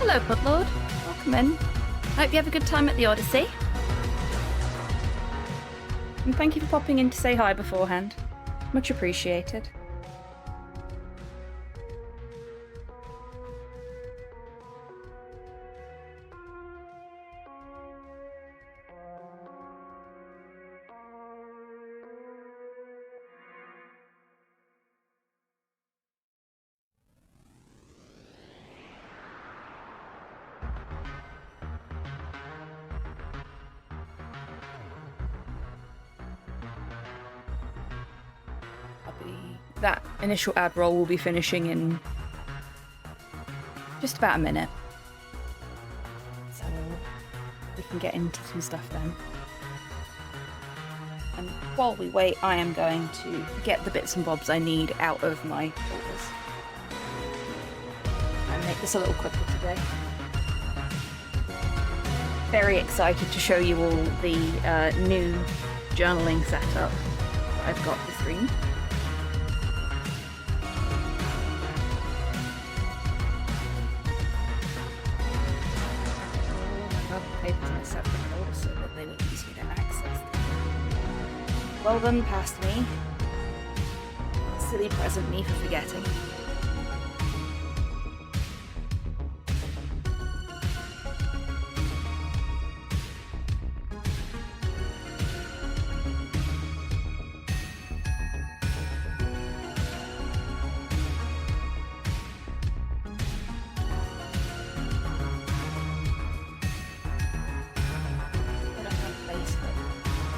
Hello, Pudlord. Welcome in. Hope you have a good time at the Odyssey. And thank you for popping in to say hi beforehand. Much appreciated. That initial ad roll will be finishing in just about a minute. So we can get into some stuff then. And while we wait, I am going to get the bits and bobs I need out of my folders. And make this a little quicker today. Very excited to show you all the new journaling setup that I've got for stream. Papers in a separate folder so that they look easier to access. Well done, past me. Silly present me for forgetting.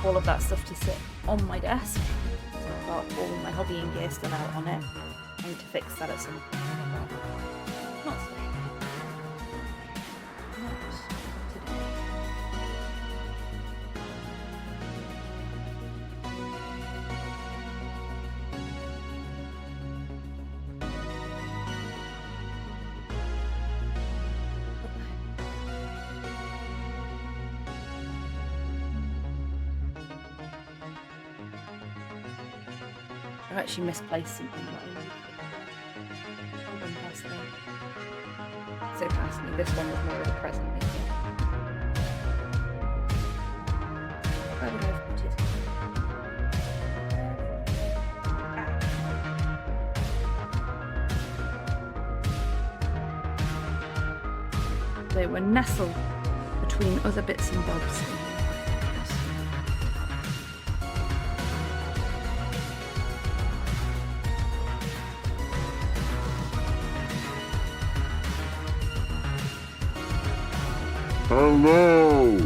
All of that stuff to sit on my desk. So I've got all my hobbying gear still out on it. I need to fix that at some point. Not today. Not today. I've actually misplaced something that I need. Hold on, past me. So past me, this one was more of a present maybe. Where would I have put it? They were nestled between other bits and bobs. Hello!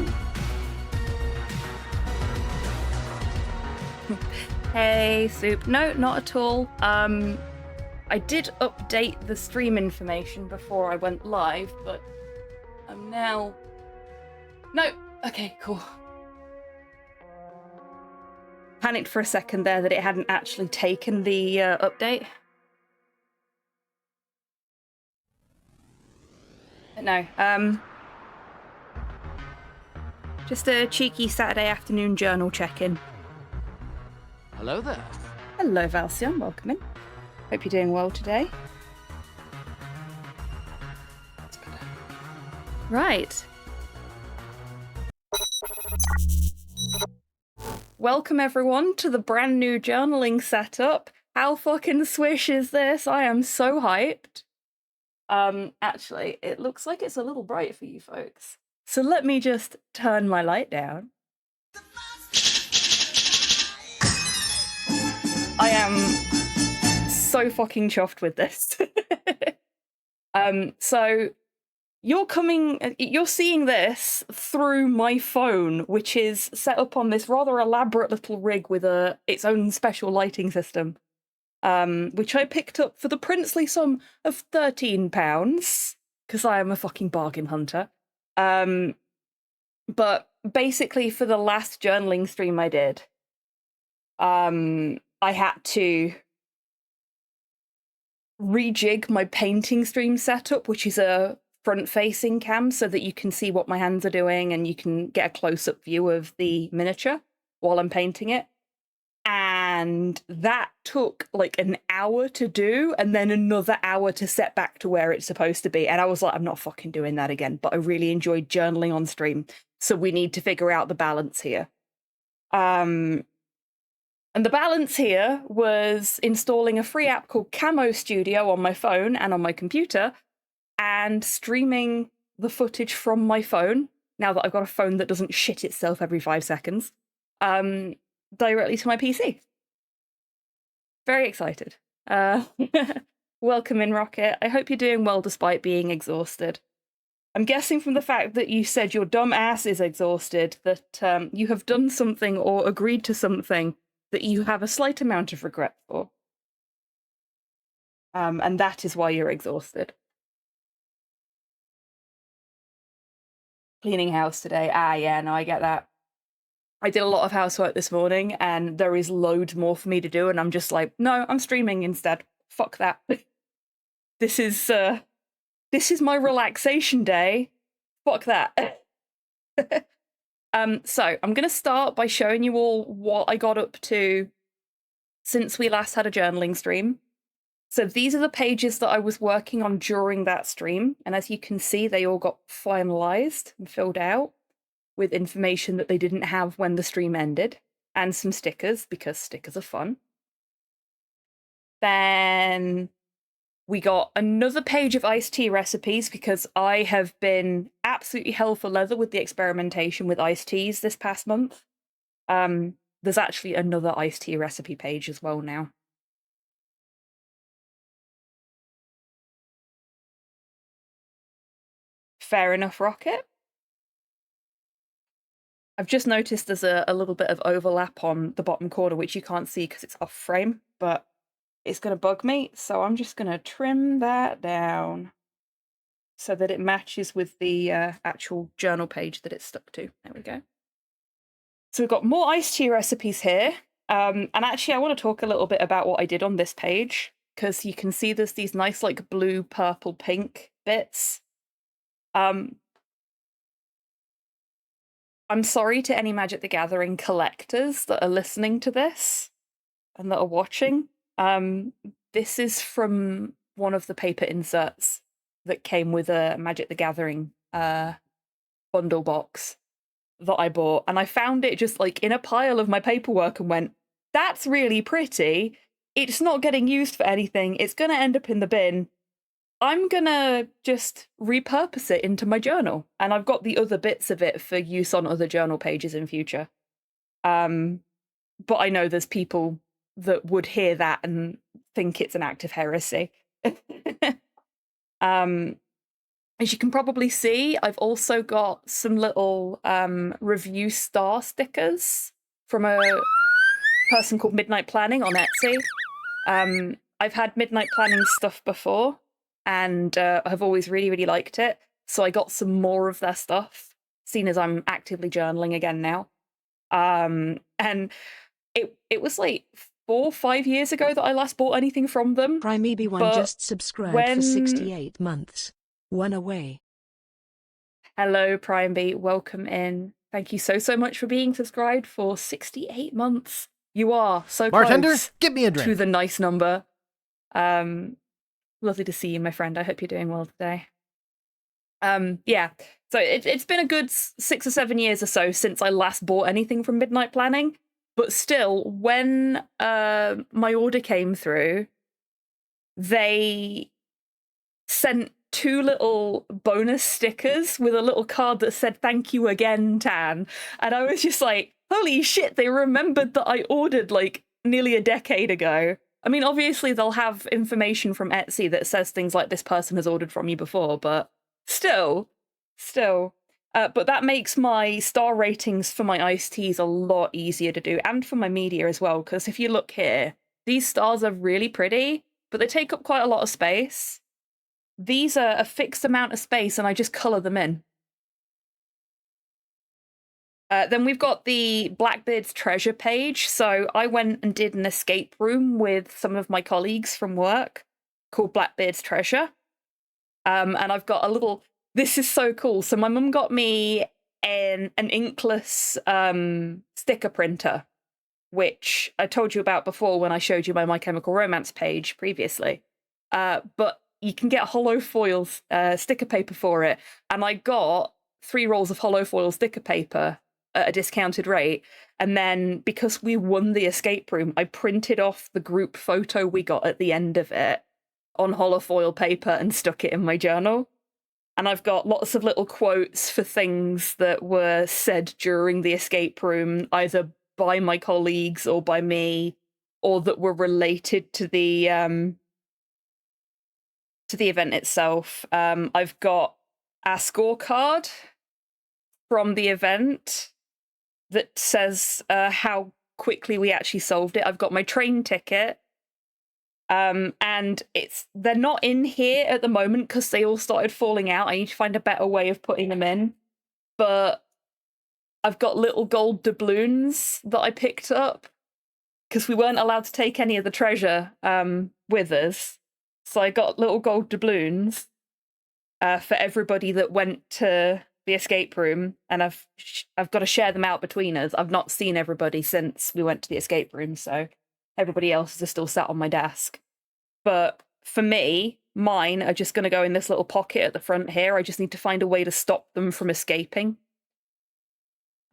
Hey, Soup. No, not at all. I did update the stream information before I went live, but I'm now... No! Okay, cool. Panicked for a second there that it hadn't actually taken the update. But no, just a cheeky Saturday afternoon journal check-in. Hello there. Hello, Valcion. Welcome in. Hope you're doing well today. That's good. Right. Welcome, everyone, to the brand new journaling setup. How fucking swish is this? I am so hyped. Actually, it looks like it's a little bright for you folks. So let me just turn my light down. I am so fucking chuffed with this. So you're seeing this through my phone, which is set up on this rather elaborate little rig with its own special lighting system, which I picked up for the princely sum of £13, because I am a fucking bargain hunter. But basically for the last journaling stream I did, I had to rejig my painting stream setup, which is a front-facing cam, so that you can see what my hands are doing and you can get a close-up view of the miniature while I'm painting it. And that took like an hour to do and then another hour to set back to where it's supposed to be. And I was like, I'm not fucking doing that again. But I really enjoyed journaling on stream. So we need to figure out the balance here. And the balance here was installing a free app called Camo Studio on my phone and on my computer and streaming the footage from my phone, now that I've got a phone that doesn't shit itself every 5 seconds, directly to my PC. Very excited. Welcome in, Rocket. I hope you're doing well despite being exhausted. I'm guessing from the fact that you said your dumb ass is exhausted that you have done something or agreed to something that you have a slight amount of regret for. And that is why you're exhausted. Cleaning house today. Yeah, no, I get that. I did a lot of housework this morning and there is loads more for me to do, and I'm just like, no, I'm streaming instead. Fuck that. This is my relaxation day. Fuck that. So I'm gonna start by showing you all what I got up to since we last had a journaling stream. So these are the pages that I was working on during that stream, and as you can see, they all got finalized and filled out with information that they didn't have when the stream ended, and some stickers, because stickers are fun. Then we got another page of iced tea recipes, because I have been absolutely hell for leather with the experimentation with iced teas this past month. There's actually another iced tea recipe page as well now. Fair enough, Rocket. I've just noticed there's a little bit of overlap on the bottom corner, which you can't see because it's off frame, but it's going to bug me, so I'm just going to trim that down so that it matches with the actual journal page that it's stuck to. There we go. So we've got more iced tea recipes here, and actually I want to talk a little bit about what I did on this page, because you can see there's these nice like blue, purple, pink bits. I'm sorry to any Magic the Gathering collectors that are listening to this and that are watching. This is from one of the paper inserts that came with a Magic the Gathering bundle box that I bought, and I found it just like in a pile of my paperwork and went, that's really pretty. It's not getting used for anything. It's going to end up in the bin. I'm gonna just repurpose it into my journal, and I've got the other bits of it for use on other journal pages in future. But I know there's people that would hear that and think it's an act of heresy. As you can probably see, I've also got some little review star stickers from a person called Midnight Planning on Etsy. I've had Midnight Planning stuff before, and I've always really, really liked it. So I got some more of their stuff, seeing as I'm actively journaling again now. And it was like 4 or 5 years ago that I last bought anything from them. Prime EB1 just subscribed for 68 months. One away. Hello, Prime B. Welcome in. Thank you so much for being subscribed for 68 months. You are so Bartender, close give me a drink. to the nice number. Lovely to see you, my friend. I hope you're doing well today. Yeah, so it's been a good 6 or 7 years or so since I last bought anything from Midnight Planning, but still, when my order came through, they sent 2 little bonus stickers with a little card that said, "Thank you again, Tan." And I was just like, holy shit, they remembered that I ordered like nearly a decade ago. I mean, obviously they'll have information from Etsy that says things like, this person has ordered from you before, but still. But that makes my star ratings for my iced teas a lot easier to do, and for my media as well, because if you look here, these stars are really pretty, but they take up quite a lot of space. These are a fixed amount of space, and I just colour them in. Then we've got the Blackbeard's Treasure page. So I went and did an escape room with some of my colleagues from work called Blackbeard's Treasure. And I've got a little... This is so cool. So my mum got me an inkless sticker printer. which I told you about before when I showed you My Chemical Romance page previously. But you can get hollow foil sticker paper for it. And I got 3 rolls of hollow foil sticker paper at a discounted rate. And then because we won the escape room, I printed off the group photo we got at the end of it on hollow foil paper and stuck it in my journal. And I've got lots of little quotes for things that were said during the escape room, either by my colleagues or by me, or that were related to the event itself. I've got a scorecard from the event that says how quickly we actually solved it. I've got my train ticket. And they're not in here at the moment because they all started falling out. I need to find a better way of putting them in. But I've got little gold doubloons that I picked up because we weren't allowed to take any of the treasure with us. So I got little gold doubloons for everybody that went to the escape room, and I've got to share them out between us. I've not seen everybody since we went to the escape room, so everybody else is still sat on my desk. But for me, mine are just going to go in this little pocket at the front here. I just need to find a way to stop them from escaping.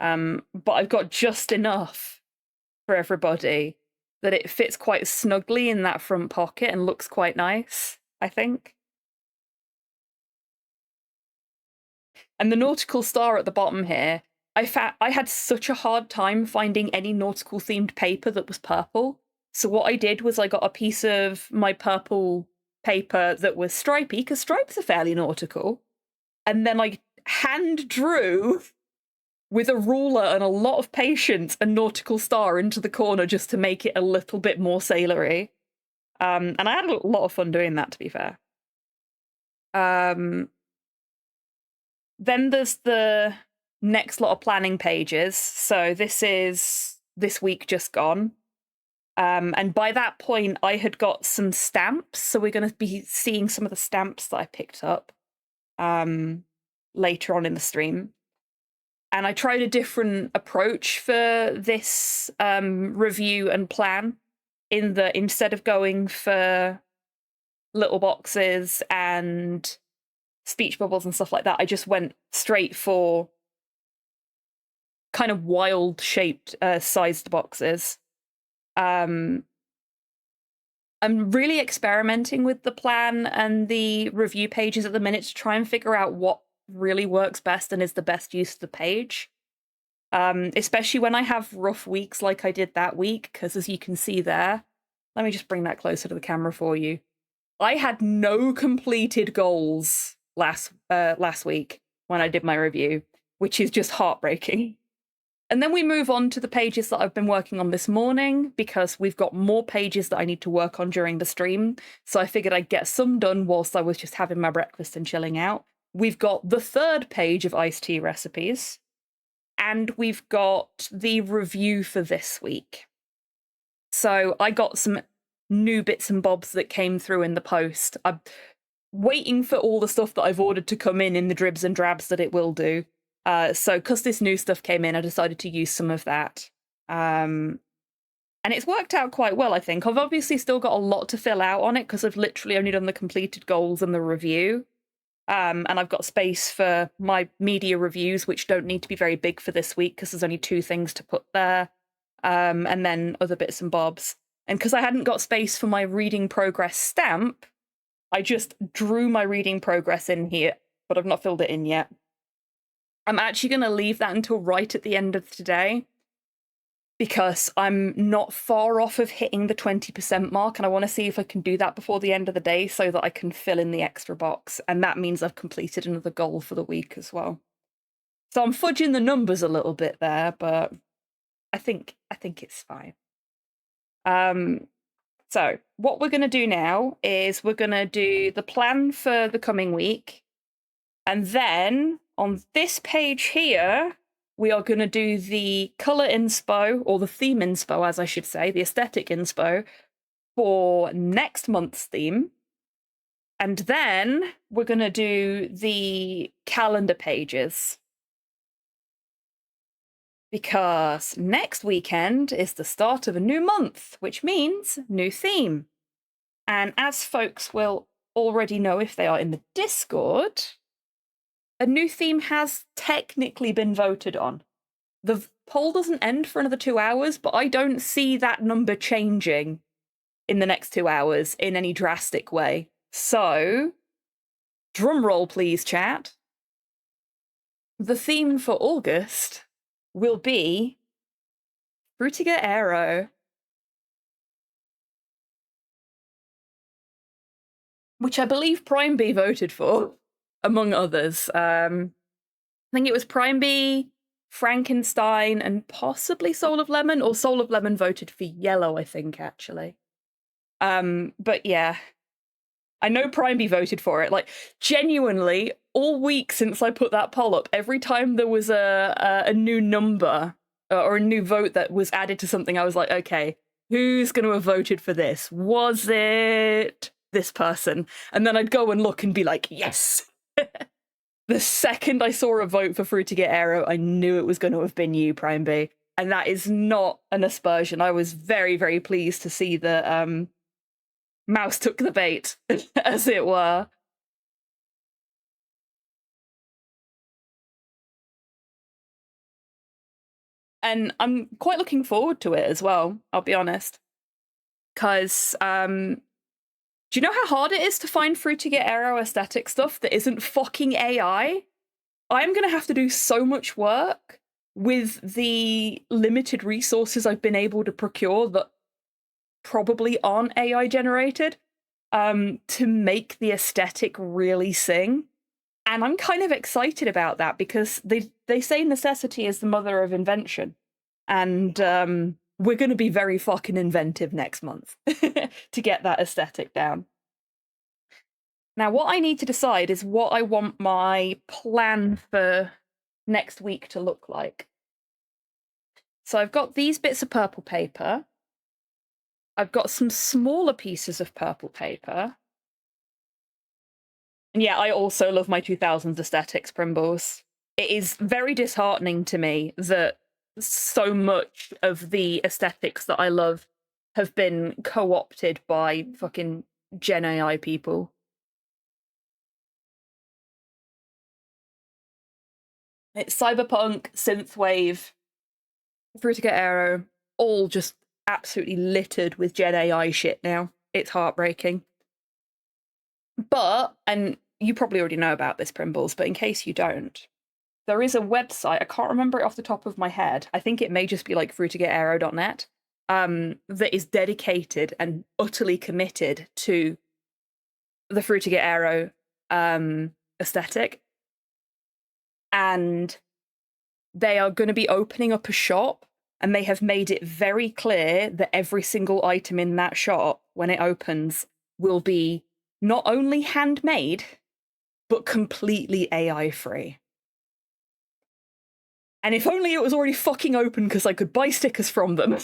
But I've got just enough for everybody that it fits quite snugly in that front pocket and looks quite nice, I think. And the nautical star at the bottom here, I had such a hard time finding any nautical themed paper that was purple. So what I did was I got a piece of my purple paper that was stripy, because stripes are fairly nautical. And then I hand drew with a ruler and a lot of patience a nautical star into the corner just to make it a little bit more sailory. And I had a lot of fun doing that, to be fair. Then there's the next lot of planning pages. So this is this week just gone. And by that point, I had got some stamps. So we're going to be seeing some of the stamps that I picked up later on in the stream. And I tried a different approach for this review and plan, in that instead of going for little boxes and speech bubbles and stuff like that, I just went straight for kind of wild shaped sized boxes. I'm really experimenting with the plan and the review pages at the minute to try and figure out what really works best and is the best use of the page. Especially when I have rough weeks like I did that week, because as you can see there, let me just bring that closer to the camera for you. I had no completed goals last week when I did my review, which is just heartbreaking. And then we move on to the pages that I've been working on this morning, because we've got more pages that I need to work on during the stream. So I figured I'd get some done whilst I was just having my breakfast and chilling out. We've got the 3rd page of iced tea recipes, and we've got the review for this week. So I got some new bits and bobs that came through in the post. I'm waiting for all the stuff that I've ordered to come in the dribs and drabs that it will do. So because this new stuff came in, I decided to use some of that. And it's worked out quite well, I think. I've obviously still got a lot to fill out on it because I've literally only done the completed goals and the review. And I've got space for my media reviews, which don't need to be very big for this week because there's only 2 things to put there. And then other bits and bobs. And because I hadn't got space for my reading progress stamp, I just drew my reading progress in here, but I've not filled it in yet. I'm actually going to leave that until right at the end of today, because I'm not far off of hitting the 20% mark, and I want to see if I can do that before the end of the day so that I can fill in the extra box, and that means I've completed another goal for the week as well. So I'm fudging the numbers a little bit there, but I think it's fine. So what we're going to do now is we're going to do the plan for the coming week, and then on this page here, we are going to do the colour inspo, or the theme inspo, as I should say, the aesthetic inspo for next month's theme. And then we're going to do the calendar pages, Because next weekend is the start of a new month, which means new theme. And as folks will already know if they are in the Discord, a new theme has technically been voted on. The poll doesn't end for another 2 hours, but I don't see that number changing in the next 2 hours in any drastic way. So, drum roll please, chat. The theme for August will be Frutiger Aero. Which I believe Prime B voted for, among others. I think it was Prime B, Frankenstein, and possibly Soul of Lemon, or Soul of Lemon voted for yellow, I think, actually. But yeah, I know Prime B voted for it. Like, genuinely, all week since I put that poll up, every time there was a new number or a new vote that was added to something, I was like, okay, who's going to have voted for this? Was it this person? And then I'd go and look and be like, yes. The second I saw a vote for Frutiger Aero, I knew it was going to have been you, Prime B. And that is not an aspersion. I was very, very pleased to see that Mouse took the bait, as it were. And I'm quite looking forward to it as well, I'll be honest. Because, do you know how hard it is to find Frutiger Aero aesthetic stuff that isn't fucking AI? I'm going to have to do so much work with the limited resources I've been able to procure that probably aren't AI generated to make the aesthetic really sing. And I'm kind of excited about that because they say necessity is the mother of invention. And we're going to be very fucking inventive next month to get that aesthetic down. Now, what I need to decide is what I want my plan for next week to look like. So I've got these bits of purple paper. I've got some smaller pieces of purple paper. And yeah, I also love my 2000s aesthetics, Primbles. It is very disheartening to me that so much of the aesthetics that I love have been co-opted by fucking Gen AI people. It's cyberpunk, synthwave, Frutiger Aero, all just absolutely littered with Gen AI shit now. It's heartbreaking. But, and you probably already know about this, Primbles, but in case you don't, there is a website, I can't remember it off the top of my head, I think it may just be like frutigerAero.net, that is dedicated and utterly committed to the Frutiger Aero aesthetic. And they are going to be opening up a shop, and they have made it very clear that every single item in that shop, when it opens, will be not only handmade, but completely AI-free. And if only it was already fucking open because I could buy stickers from them.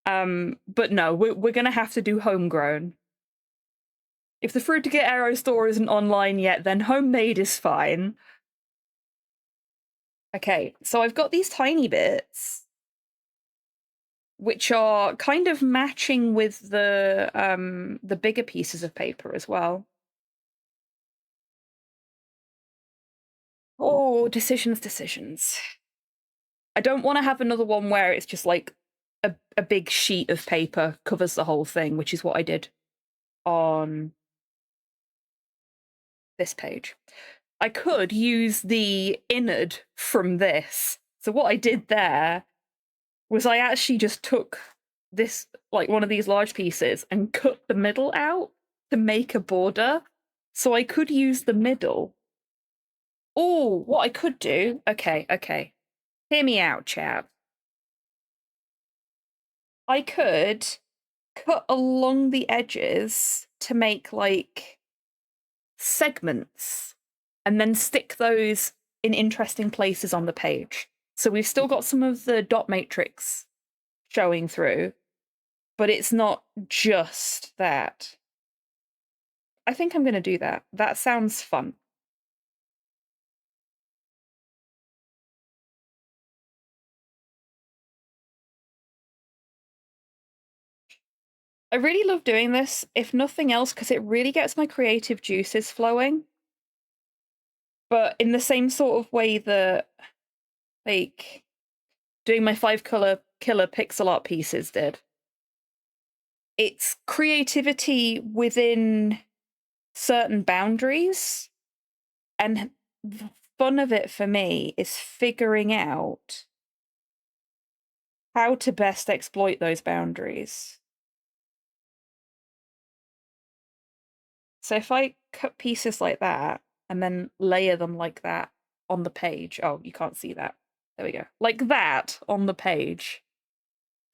But no, we're going to have to do homegrown. If the Frutiger Aero store isn't online yet, then homemade is fine. Okay, so I've got these tiny bits, which are kind of matching with the bigger pieces of paper as well. Oh, decisions. I don't want to have another one where it's just like a big sheet of paper covers the whole thing, which is what I did on this page. I could use the innard from this. So what I did there was I actually just took this, like one of these large pieces, and cut the middle out to make a border. So I could use the middle. Oh, what I could do, okay. Hear me out, chap. I could cut along the edges to make, like, segments, and then stick those in interesting places on the page. So we've still got some of the dot matrix showing through, but it's not just that. I think I'm going to do that. That sounds fun. I really love doing this, if nothing else, because it really gets my creative juices flowing. But in the same sort of way that, like, doing my 5-color killer pixel art pieces did. It's creativity within certain boundaries, and the fun of it for me is figuring out how to best exploit those boundaries. So if I cut pieces like that and then layer them like that on the page, oh, you can't see that. There we go. Like that on the page.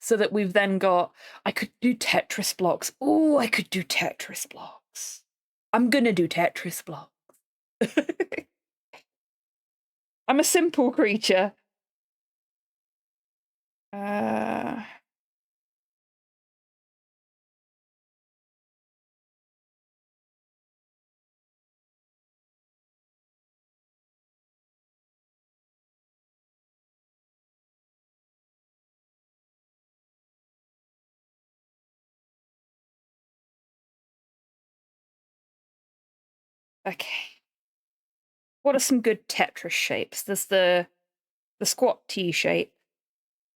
So that we've then got, I could do Tetris blocks. Oh, I could do Tetris blocks. I'm gonna do Tetris blocks. I'm a simple creature. Okay. What are some good Tetris shapes? There's the squat T shape.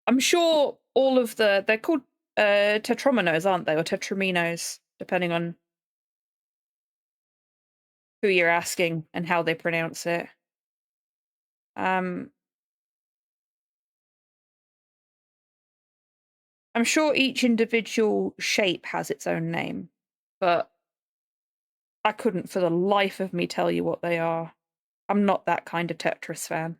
I'm sure all of they're called tetrominos, aren't they? Or tetraminos, depending on who you're asking and how they pronounce it. I'm sure each individual shape has its own name, but I couldn't for the life of me tell you what they are. I'm not that kind of Tetris fan.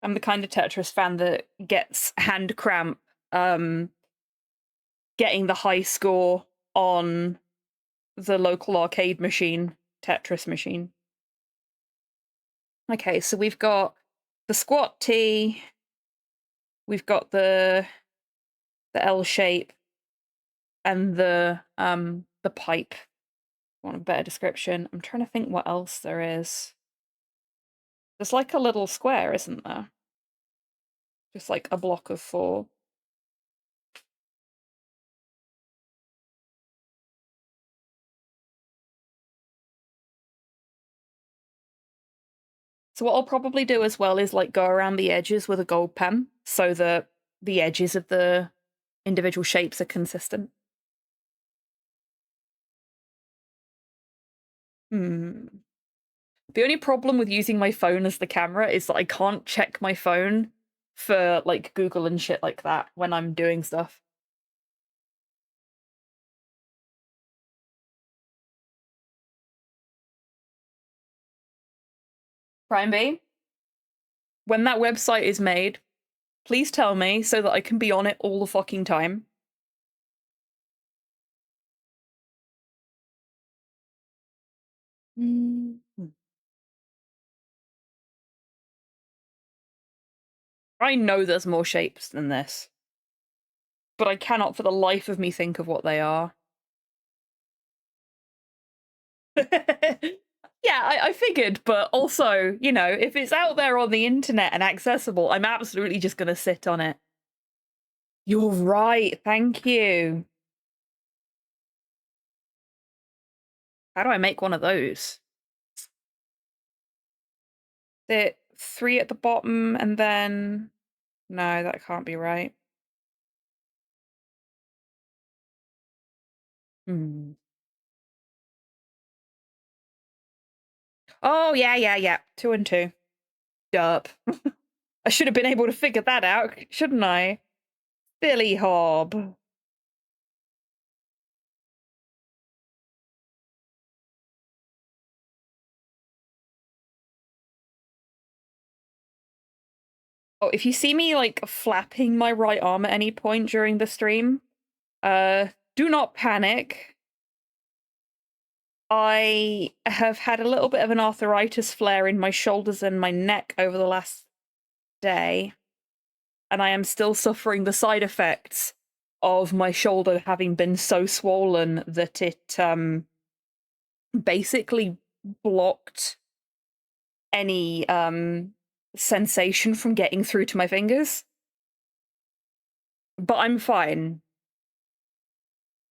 I'm the kind of Tetris fan that gets hand cramp getting the high score on the local arcade machine, Tetris machine. Okay, so we've got the squat T, we've got the L shape, and the pipe. Want a better description? I'm trying to think what else there is. There's like a little square, isn't there? Just like a block of 4. So what I'll probably do as well is like go around the edges with a gold pen so that the edges of the individual shapes are consistent. The only problem with using my phone as the camera is that I can't check my phone for like Google and shit like that when I'm doing stuff. Prime B, when that website is made, please tell me so that I can be on it all the fucking time. I know there's more shapes than this, but I cannot for the life of me think of what they are. Yeah, I figured, but also, you know, if it's out there on the internet and accessible, I'm absolutely just gonna sit on it. You're right, thank you. How do I make one of those? The 3 at the bottom and then... No, that can't be right. Oh, yeah. 2 and 2. Derp. I should have been able to figure that out, shouldn't I? Billy Hob. Oh, if you see me, like, flapping my right arm at any point during the stream, do not panic. I have had a little bit of an arthritis flare in my shoulders and my neck over the last day, and I am still suffering the side effects of my shoulder having been so swollen that it basically blocked any sensation from getting through to my fingers. But I'm fine.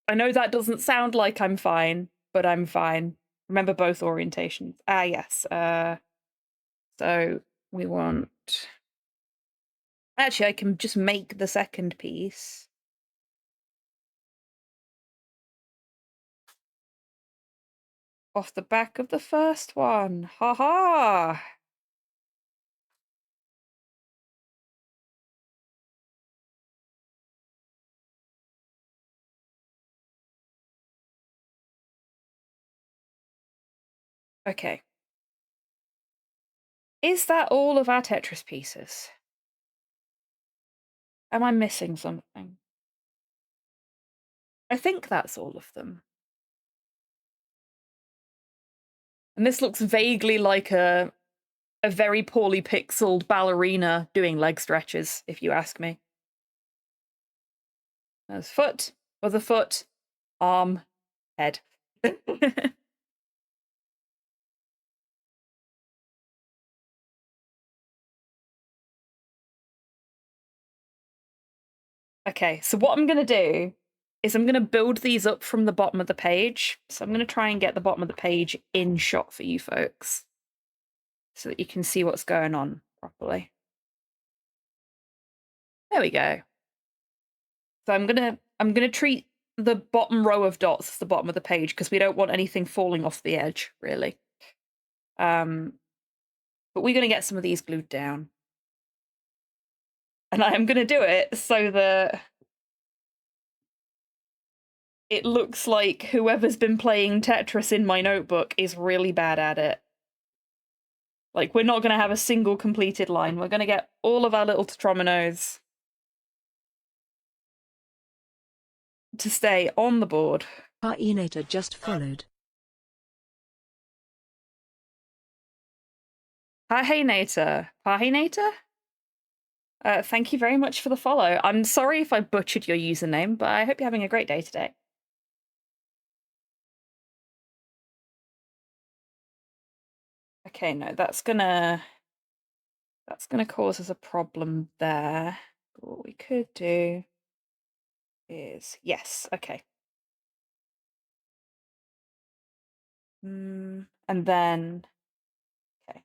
I know that doesn't sound like I'm fine, but I'm fine. Remember both orientations. Ah, yes. So we want... Actually, I can just make the second piece. Off the back of the first one. Ha ha! Okay. Is that all of our Tetris pieces? Am I missing something? I think that's all of them. And this looks vaguely like a very poorly pixeled ballerina doing leg stretches, if you ask me. There's foot, other foot, arm, head. Okay, so what I'm going to do is I'm going to build these up from the bottom of the page. So I'm going to try and get the bottom of the page in shot for you folks so that you can see what's going on properly. There we go. So I'm gonna treat the bottom row of dots as the bottom of the page because we don't want anything falling off the edge, really. But we're gonna get some of these glued down. And I'm gonna do it so that it looks like whoever's been playing Tetris in my notebook is really bad at it. Like, we're not gonna have a single completed line. We're gonna get all of our little tetrominos to stay on the board. Parinator just followed. Pahinator. Pahinator? Thank you very much for the follow. I'm sorry if I butchered your username, but I hope you're having a great day today. Okay, no, that's gonna cause us a problem there. But what we could do is, yes, okay. And then, okay,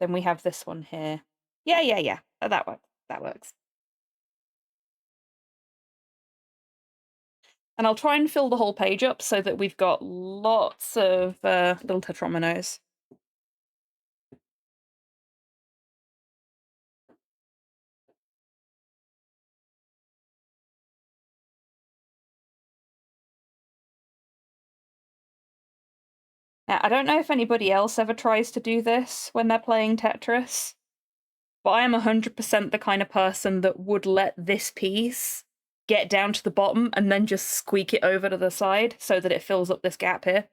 then we have this one here. Yeah. That works. That works. And I'll try and fill the whole page up so that we've got lots of little tetrominos. Now, I don't know if anybody else ever tries to do this when they're playing Tetris, but I am 100% the kind of person that would let this piece get down to the bottom and then just squeak it over to the side so that it fills up this gap here.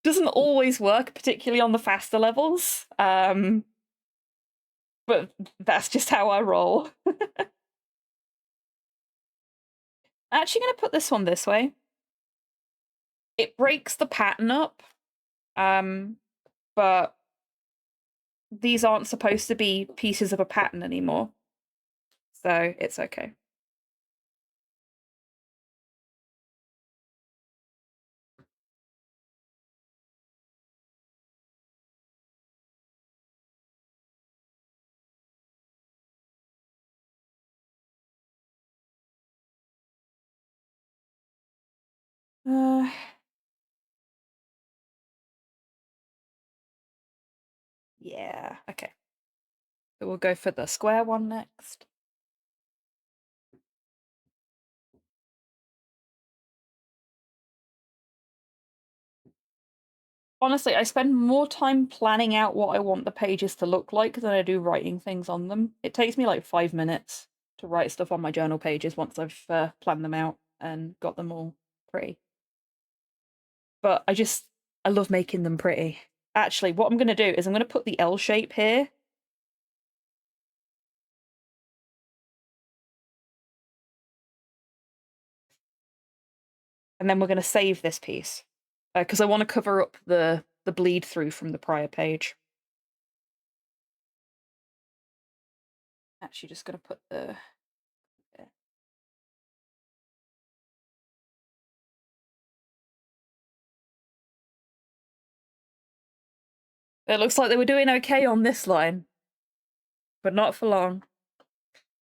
Doesn't always work, particularly on the faster levels, but that's just how I roll. I'm actually going to put this one this way. It breaks the pattern up, but these aren't supposed to be pieces of a pattern anymore, so it's okay. Yeah, okay. So we'll go for the square one next. Honestly, I spend more time planning out what I want the pages to look like than I do writing things on them. It takes me like 5 minutes to write stuff on my journal pages once I've planned them out and got them all pretty. But I love making them pretty. Actually, what I'm going to do is I'm going to put the L shape here. And then we're going to save this piece because I want to cover up the bleed through from the prior page. Actually, just gonna put the. It looks like they were doing okay on this line, but not for long.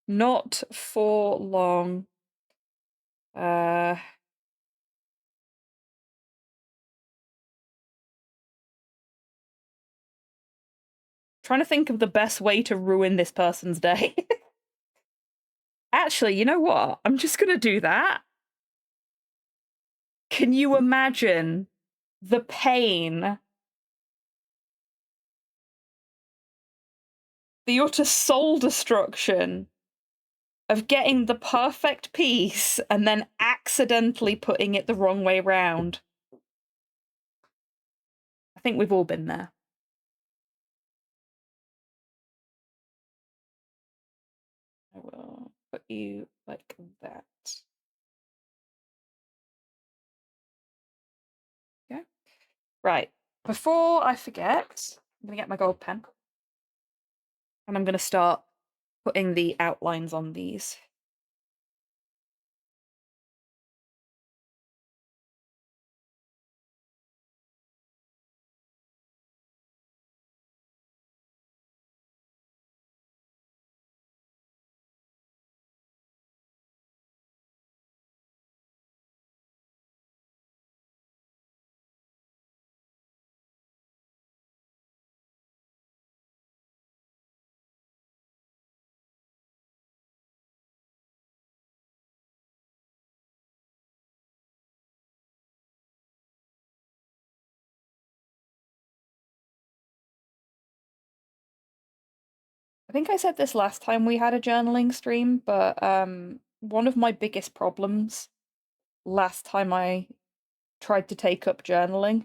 Not for long. Trying to think of the best way to ruin this person's day. Actually, you know what? I'm just gonna do that. Can you imagine the pain? The utter soul destruction of getting the perfect piece and then accidentally putting it the wrong way round. I think we've all been there. I will put you like that. Yeah. Right. Before I forget, I'm going to get my gold pen. And I'm going to start putting the outlines on these. I think I said this last time we had a journaling stream, but one of my biggest problems last time I tried to take up journaling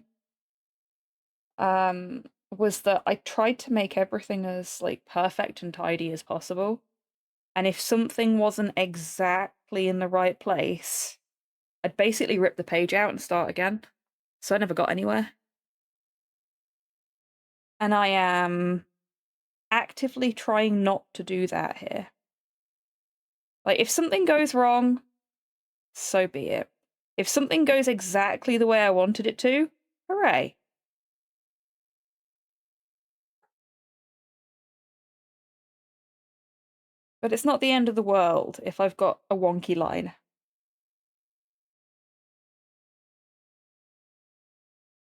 was that I tried to make everything as like perfect and tidy as possible. And if something wasn't exactly in the right place, I'd basically rip the page out and start again. So I never got anywhere. And I am actively trying not to do that here. Like, if something goes wrong, so be it. If something goes exactly the way I wanted it to, hooray. But it's not the end of the world if I've got a wonky line.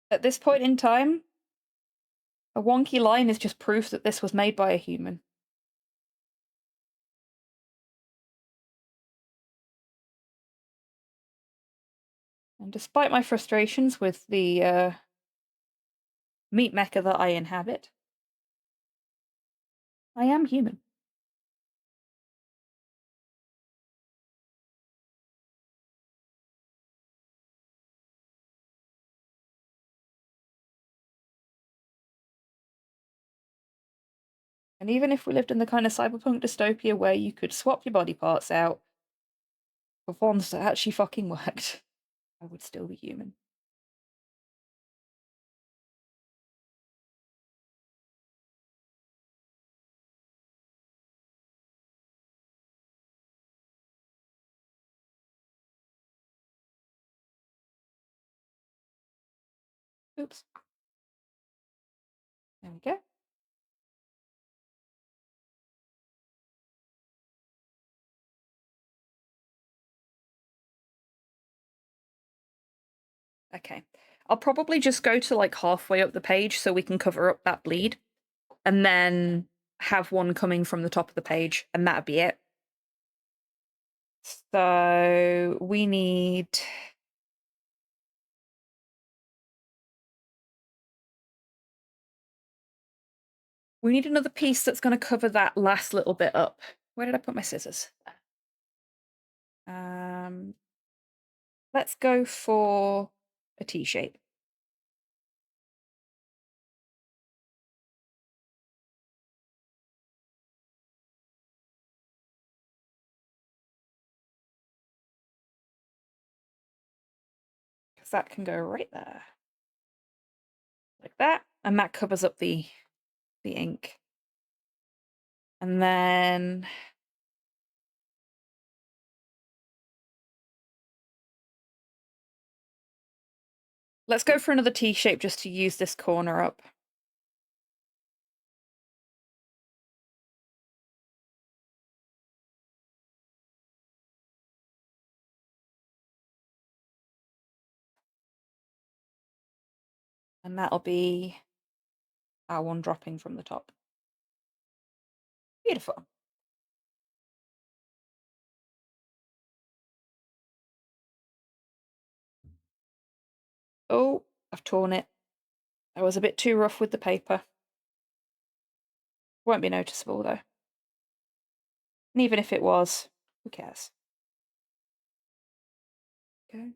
At this point in time, a wonky line is just proof that this was made by a human. And despite my frustrations with the meat mecha that I inhabit, I am human. And even if we lived in the kind of cyberpunk dystopia where you could swap your body parts out for ones that actually fucking worked, I would still be human. Oops. There we go. Okay. I'll probably just go to like halfway up the page so we can cover up that bleed, and then have one coming from the top of the page, and that'd be it. So we need... We need another piece that's going to cover that last little bit up. Where did I put my scissors? Let's go for a T-shape. Because that can go right there. Like that. And that covers up the ink. And then let's go for another T shape just to use this corner up. And that'll be our one dropping from the top. Beautiful. Oh, I've torn it. I was a bit too rough with the paper. Won't be noticeable though. And even if it was, who cares? Okay.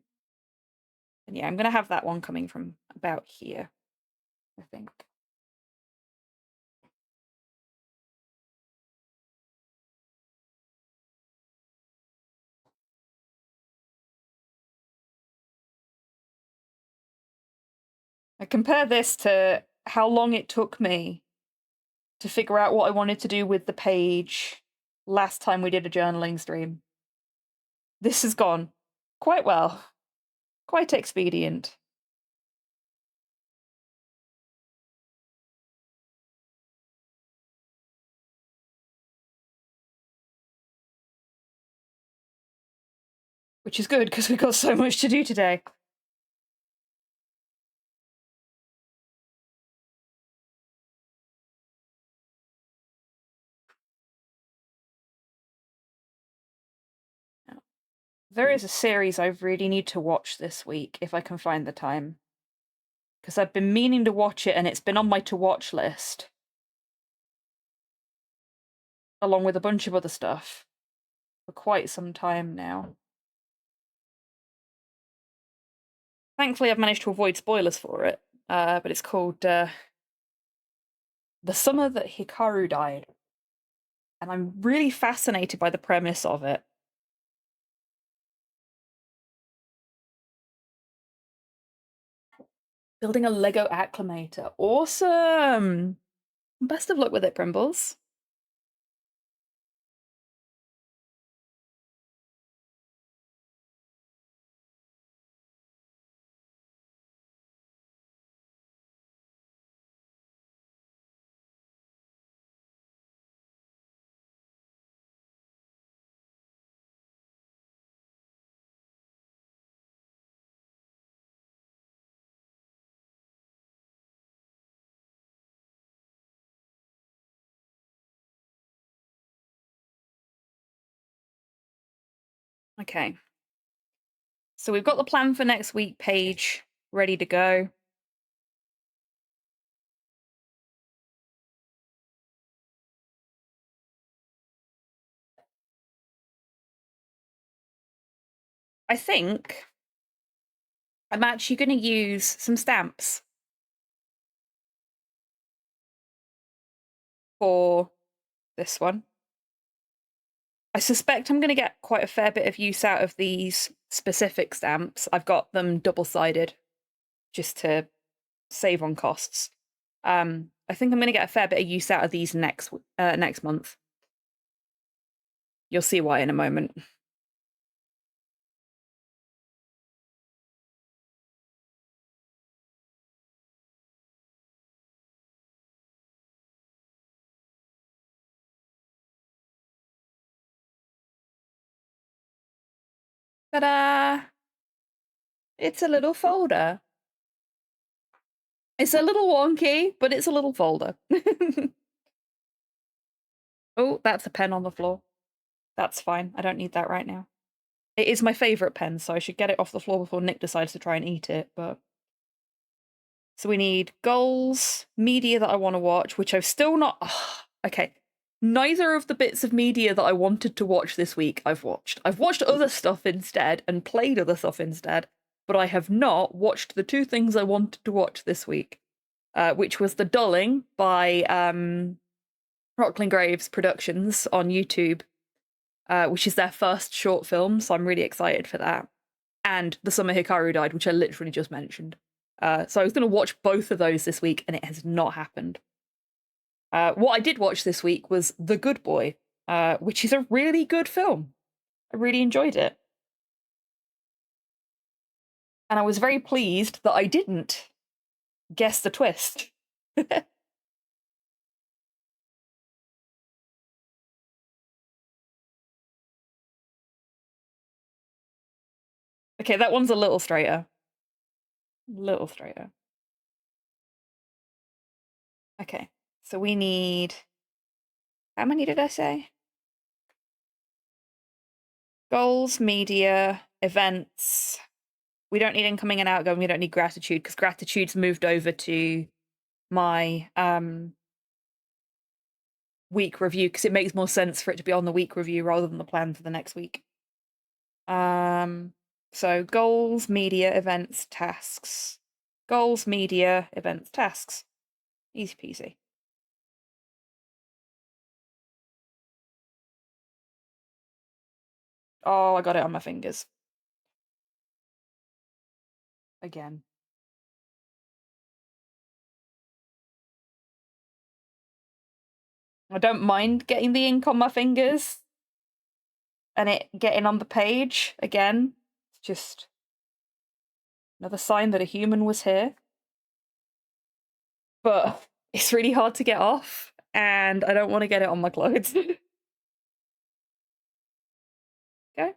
And yeah, I'm going to have that one coming from about here, I think. I compare this to how long it took me to figure out what I wanted to do with the page last time we did a journaling stream. This has gone quite well, quite expedient. Which is good because we've got so much to do today. There is a series I really need to watch this week, if I can find the time. Because I've been meaning to watch it, and it's been on my to-watch list. Along with a bunch of other stuff. For quite some time now. Thankfully, I've managed to avoid spoilers for it. But it's called The Summer That Hikaru Died. And I'm really fascinated by the premise of it. Building a Lego acclimator. Awesome! Best of luck with it, Primbles. Okay. So we've got the plan for next week page ready to go. I think I'm actually going to use some stamps for this one. I suspect I'm going to get quite a fair bit of use out of these specific stamps. I've got them double-sided just to save on costs. I think I'm going to get a fair bit of use out of these next month. You'll see why in a moment. Ta-da! It's a little folder. It's a little wonky, but it's a little folder. Oh, that's a pen on the floor. That's fine. I don't need that right now. It is my favourite pen, so I should get it off the floor before Nick decides to try and eat it, but... So we need goals, media that I want to watch, which I've still not... Oh, okay. Neither of the bits of media that I wanted to watch this week I've watched. I've watched other stuff instead and played other stuff instead, but I have not watched the two things I wanted to watch this week, which was The Dulling by Rocklin Graves Productions on YouTube, which is their first short film, so I'm really excited for that. And The Summer Hikaru Died, which I literally just mentioned. So I was going to watch both of those this week, and it has not happened. What I did watch this week was The Good Boy, which is a really good film. I really enjoyed it. And I was very pleased that I didn't guess the twist. Okay, that one's a little straighter. Little straighter. Okay, so we need... How many did I say? Goals, media, events. We don't need incoming and outgoing. We don't need gratitude, because gratitude's moved over to my week review, because it makes more sense for it to be on the week review rather than the plan for the next week. So goals, media, events, tasks. Goals, media, events, tasks. Easy peasy. Oh, I got it on my fingers. Again. I don't mind getting the ink on my fingers and it getting on the page again. It's just another sign that a human was here. But it's really hard to get off, and I don't want to get it on my clothes. Okay.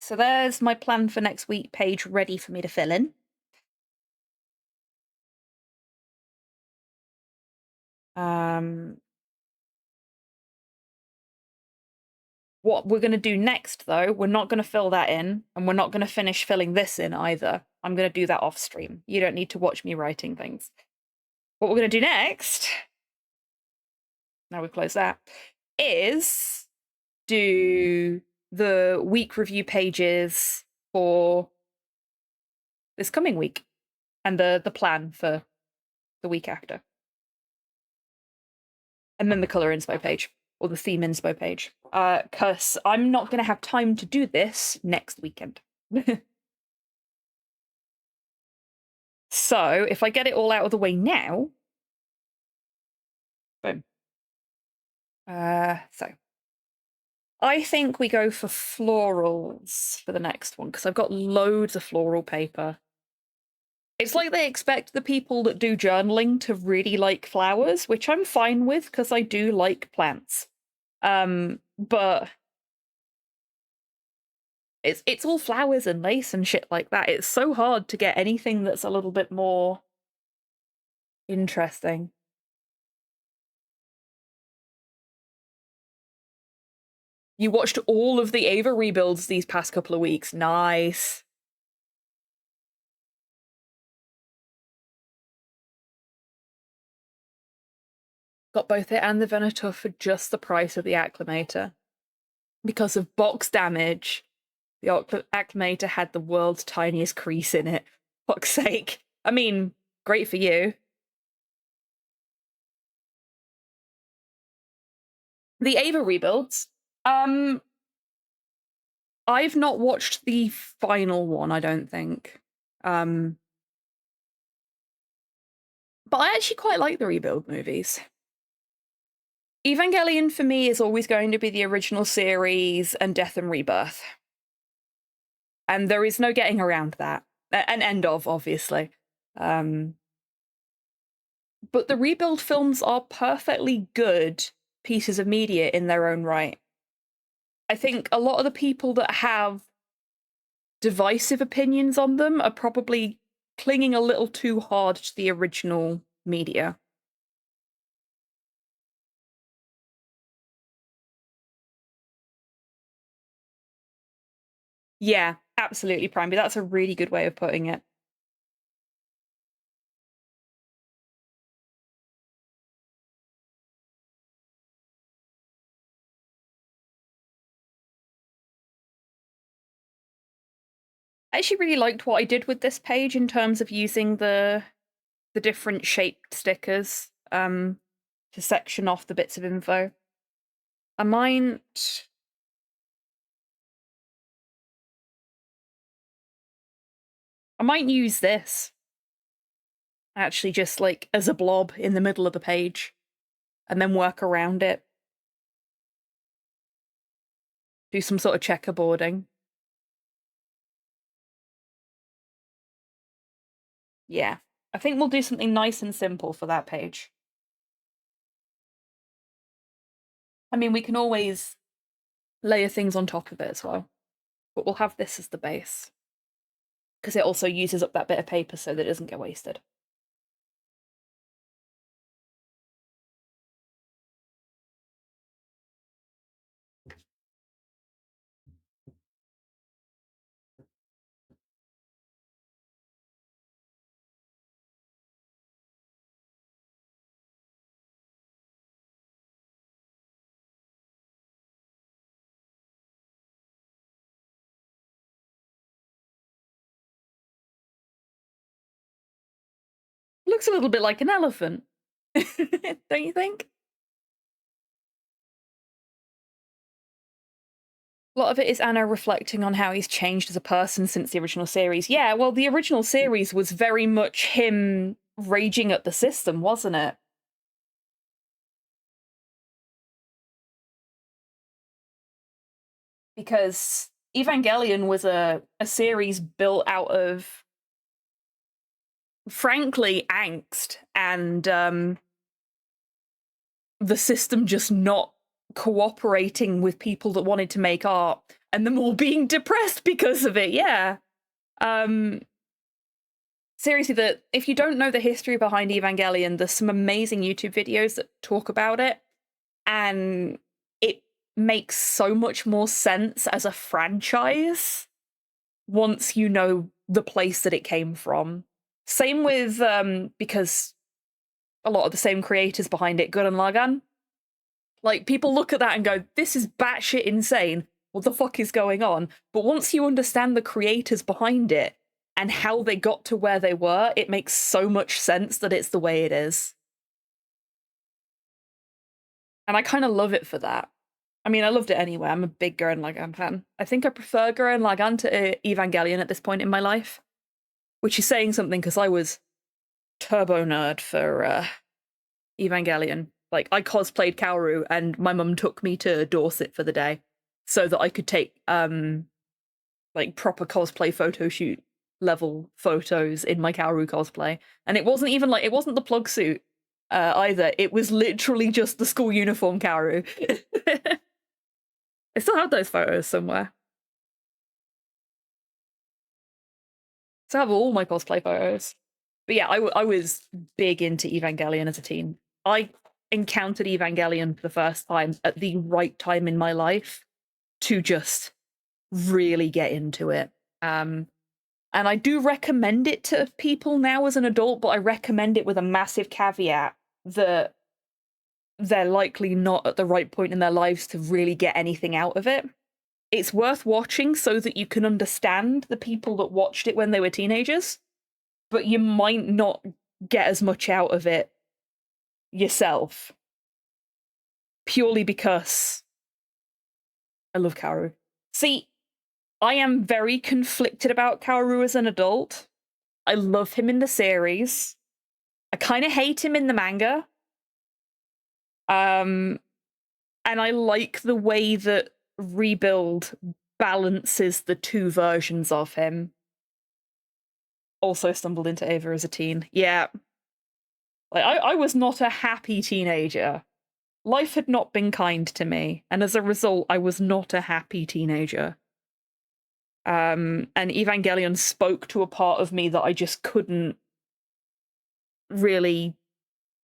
So there's my plan for next week page ready for me to fill in. What we're going to do next, though, we're not going to fill that in, and we're not going to finish filling this in either. I'm going to do that off stream. You don't need to watch me writing things. What we're going to do next, now we close that, is do the week review pages for this coming week and the plan for the week after. And then the colour inspo page, or the theme inspo page. Because I'm not going to have time to do this next weekend. So, if I get it all out of the way now... Boom. So, I think we go for florals for the next one, because I've got loads of floral paper. It's like they expect the people that do journaling to really like flowers, which I'm fine with, because I do like plants. But it's all flowers and lace and shit like that. It's so hard to get anything that's a little bit more interesting. You watched all of the Ava rebuilds these past couple of weeks. Nice. Got both it and the Venator for just the price of the Acclimator. Because of box damage, the Acclimator had the world's tiniest crease in it. Fuck's sake. I mean, great for you. The Ava rebuilds. I've not watched the final one, I don't think. But I actually quite like the rebuild movies. Evangelion for me is always going to be the original series and Death and Rebirth. And there is no getting around that. An end of, obviously. But the rebuild films are perfectly good pieces of media in their own right. I think a lot of the people that have divisive opinions on them are probably clinging a little too hard to the original media. Yeah, absolutely, Primeby. That's a really good way of putting it. I actually really liked what I did with this page in terms of using the different shaped stickers to section off the bits of info. I might use this actually just like as a blob in the middle of the page, and then work around it. Do some sort of checkerboarding. Yeah, I think we'll do something nice and simple for that page. I mean, we can always layer things on top of it as well, but we'll have this as the base, because it also uses up that bit of paper so that it doesn't get wasted. Looks a little bit like an elephant, don't you think? A lot of it is Anna reflecting on how he's changed as a person since the original series. Yeah, well, the original series was very much him raging at the system, wasn't it? Because Evangelion was a series built out of, frankly, angst and the system just not cooperating with people that wanted to make art, and them all being depressed because of it. Yeah. Seriously, if you don't know the history behind Evangelion, there's some amazing YouTube videos that talk about it, and it makes so much more sense as a franchise once you know the place that it came from. Same with, because a lot of the same creators behind it, Gurren Lagann. Like, people look at that and go, this is batshit insane. What the fuck is going on? But once you understand the creators behind it and how they got to where they were, it makes so much sense that it's the way it is. And I kind of love it for that. I mean, I loved it anyway. I'm a big Gurren Lagann fan. I think I prefer Gurren Lagann to Evangelion at this point in my life, which is saying something because I was turbo nerd for Evangelion. Like, I cosplayed Kaoru, and my mum took me to Dorset for the day so that I could take like proper cosplay photo shoot level photos in my Kaoru cosplay. And it wasn't even like, it wasn't the plug suit either. It was literally just the school uniform Kaoru. I still have those photos somewhere. So I have all my cosplay photos. But yeah, I was big into Evangelion as a teen. I encountered Evangelion for the first time at the right time in my life to just really get into it. And I do recommend it to people now as an adult, but I recommend it with a massive caveat that they're likely not at the right point in their lives to really get anything out of it. It's worth watching so that you can understand the people that watched it when they were teenagers, but you might not get as much out of it yourself, purely because I love Kaoru. See, I am very conflicted about Kaoru as an adult. I love him in the series. I kind of hate him in the manga. And I like the way that Rebuild balances the two versions of him. Also stumbled into Ava as a teen. Yeah. Like, I was not a happy teenager. Life had not been kind to me, and as a result, I was not a happy teenager. And Evangelion spoke to a part of me that I just couldn't really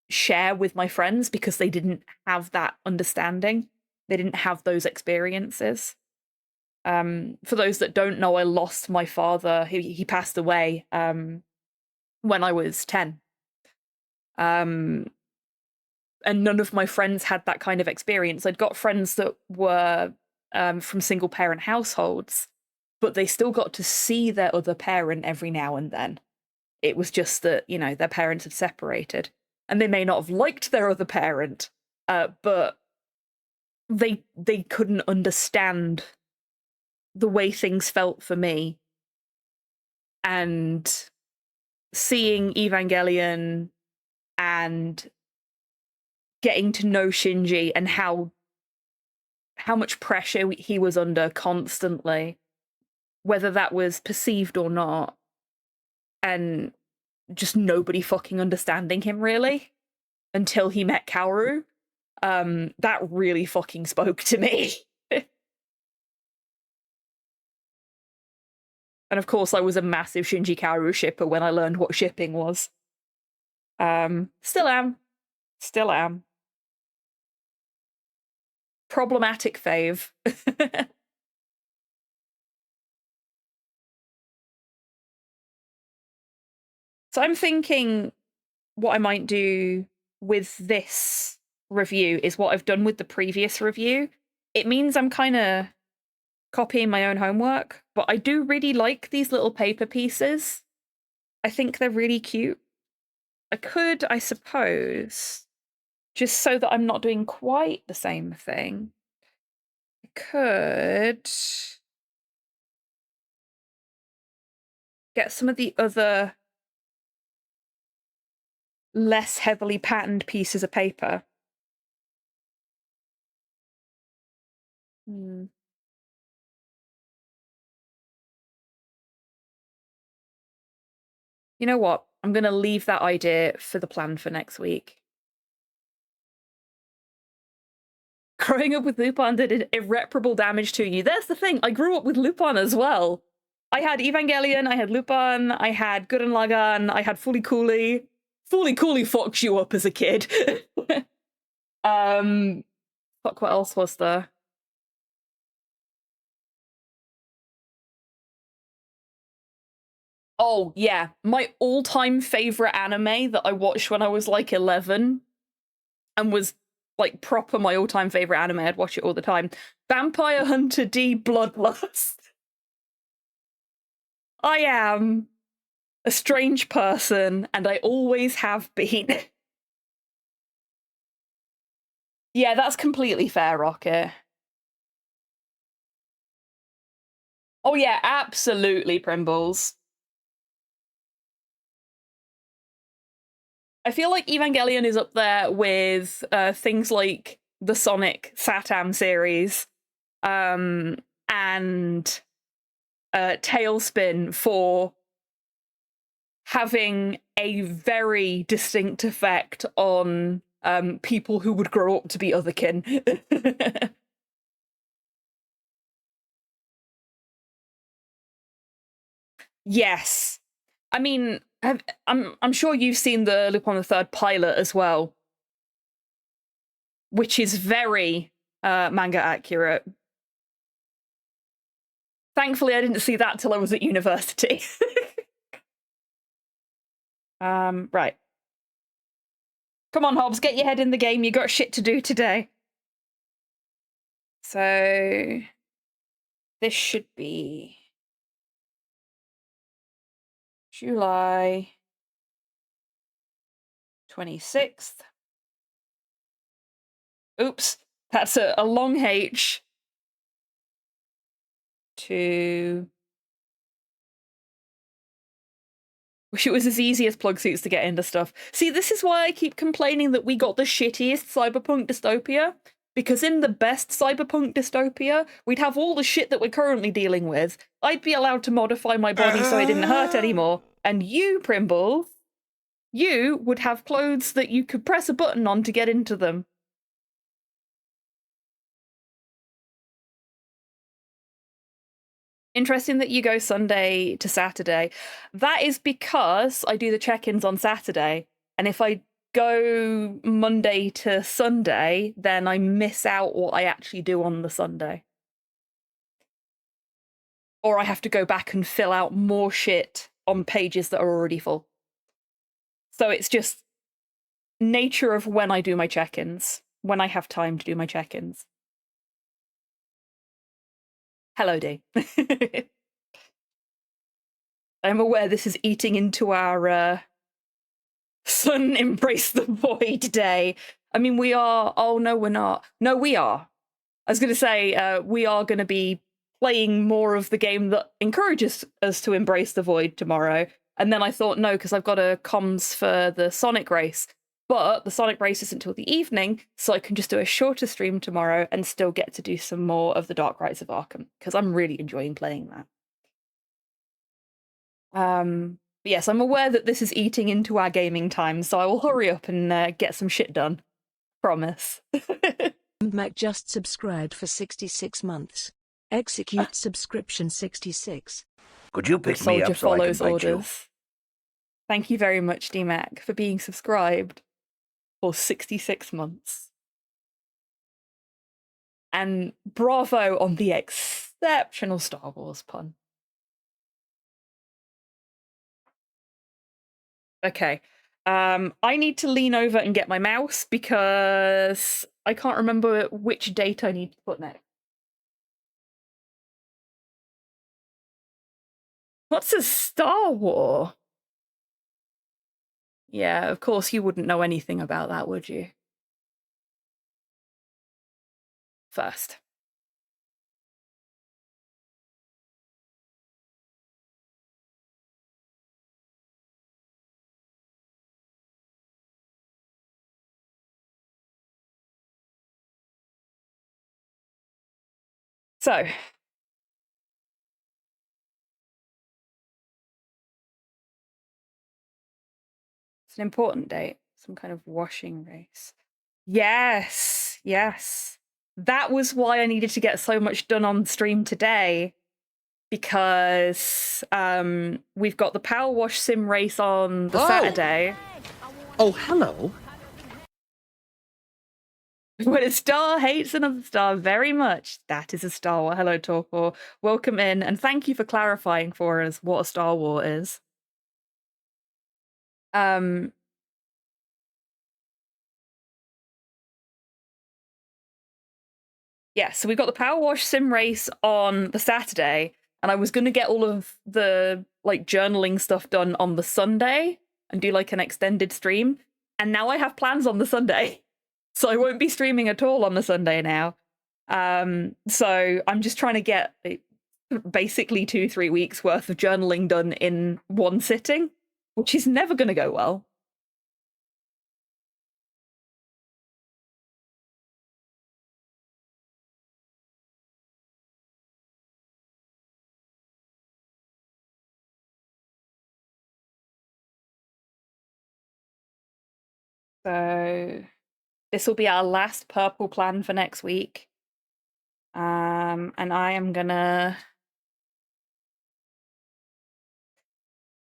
share with my friends because they didn't have that understanding. They didn't have those experiences. For those that don't know, I lost my father. He passed away when I was 10. And none of my friends had that kind of experience. I'd got friends that were from single parent households, but they still got to see their other parent every now and then. It was just that, you know, their parents had separated, and they may not have liked their other parent, but they couldn't understand the way things felt for me. And seeing Evangelion and getting to know Shinji and how much pressure he was under constantly, whether that was perceived or not, and just nobody fucking understanding him really until he met Kaoru. That really fucking spoke to me. And of course, I was a massive Shinji Kaoru shipper when I learned what shipping was. Still am. Problematic fave. So I'm thinking what I might do with this review is what I've done with the previous review. It means I'm kind of copying my own homework, but I do really like these little paper pieces. I think they're really cute. I could, I suppose, just so that I'm not doing quite the same thing, I could get some of the other less heavily patterned pieces of paper. You know what? I'm going to leave that idea for the plan for next week. Growing up with Lupin did irreparable damage to you. There's the thing. I grew up with Lupin as well. I had Evangelion, I had Lupin, I had Gurren Lagann, I had Fooly Cooly. Fooly Cooly fucked you up as a kid. Fuck, what else was there? Oh, yeah. My all-time favorite anime that I watched when I was like 11 and was like proper my all-time favorite anime. I'd watch it all the time. Vampire Hunter D Bloodlust. I am a strange person, and I always have been. Yeah, that's completely fair, Rocket. Oh yeah, absolutely, Primbles. I feel like Evangelion is up there with things like the Sonic Satam series, and Tailspin for having a very distinct effect on people who would grow up to be otherkin. Yes. I mean, I'm sure you've seen the Lupin the Third pilot as well, which is very manga accurate. Thankfully, I didn't see that till I was at university. Right. Come on, Hobbs, get your head in the game. You got shit to do today. So this should be July 26th. Oops, that's a long H to... Wish it was as easy as plug suits to get into stuff. See, this is why I keep complaining that we got the shittiest cyberpunk dystopia. Because in the best cyberpunk dystopia, we'd have all the shit that we're currently dealing with. I'd be allowed to modify my body so I didn't hurt anymore. And you, Primble, you would have clothes that you could press a button on to get into them. Interesting that you go Sunday to Saturday. That is because I do the check-ins on Saturday. And if I go Monday to Sunday, then I miss out what I actually do on the Sunday. Or I have to go back and fill out more shit on pages that are already full. So it's just nature of when I do my check-ins, when I have time to do my check-ins. Hello, D. I'm aware this is eating into our Sun Embrace the Void day. I mean, we are... Oh, no, we're not. No, we are. I was going to say, we are going to be playing more of the game that encourages us to embrace the void tomorrow. And then I thought, no, because I've got a comms for the Sonic race. But the Sonic race isn't until the evening, so I can just do a shorter stream tomorrow and still get to do some more of the Dark Rides of Arkham, because I'm really enjoying playing that. Yes, I'm aware that this is eating into our gaming time, so I will hurry up and get some shit done. Promise. Mac just subscribed for 66 months. Execute subscription 66. Could you pick me Soldier up so I can follows bite orders. you? Thank you very much, DMAC, for being subscribed for 66 months. And bravo on the exceptional Star Wars pun. Okay. I need to lean over and get my mouse because I can't remember which date I need to put next. What's a Star War? Yeah, of course you wouldn't know anything about that, would you? First. So, it's an important date. Some kind of washing race. Yes, yes. That was why I needed to get so much done on stream today, because we've got the Power Wash Sim race on the Saturday. Oh, hello. When a star hates another star very much, that is a Star War. Hello, Torpor. Welcome in, and thank you for clarifying for us what a Star War is. Yeah, so we've got the Power Wash Sim race on the Saturday, and I was going to get all of the like journaling stuff done on the Sunday and do like an extended stream, and now I have plans on the Sunday. So I won't be streaming at all on the Sunday now. So I'm just trying to get basically 2-3 weeks worth of journaling done in one sitting, which is never going to go well. So this will be our last purple plan for next week. And I am gonna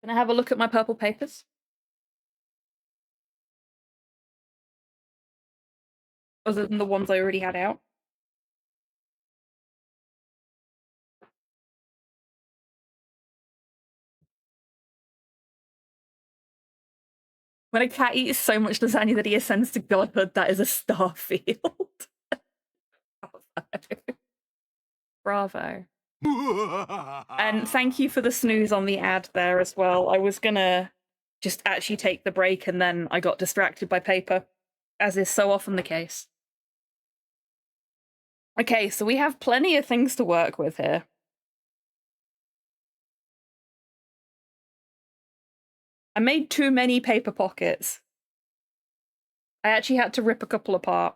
have a look at my purple papers. Other than the ones I already had out. When a cat eats so much lasagna that he ascends to godhood, that is a star field. Bravo. And thank you for the snooze on the ad there as well. I was gonna just actually take the break and then I got distracted by paper, as is so often the case. Okay, so we have plenty of things to work with here. I made too many paper pockets. I actually had to rip a couple apart.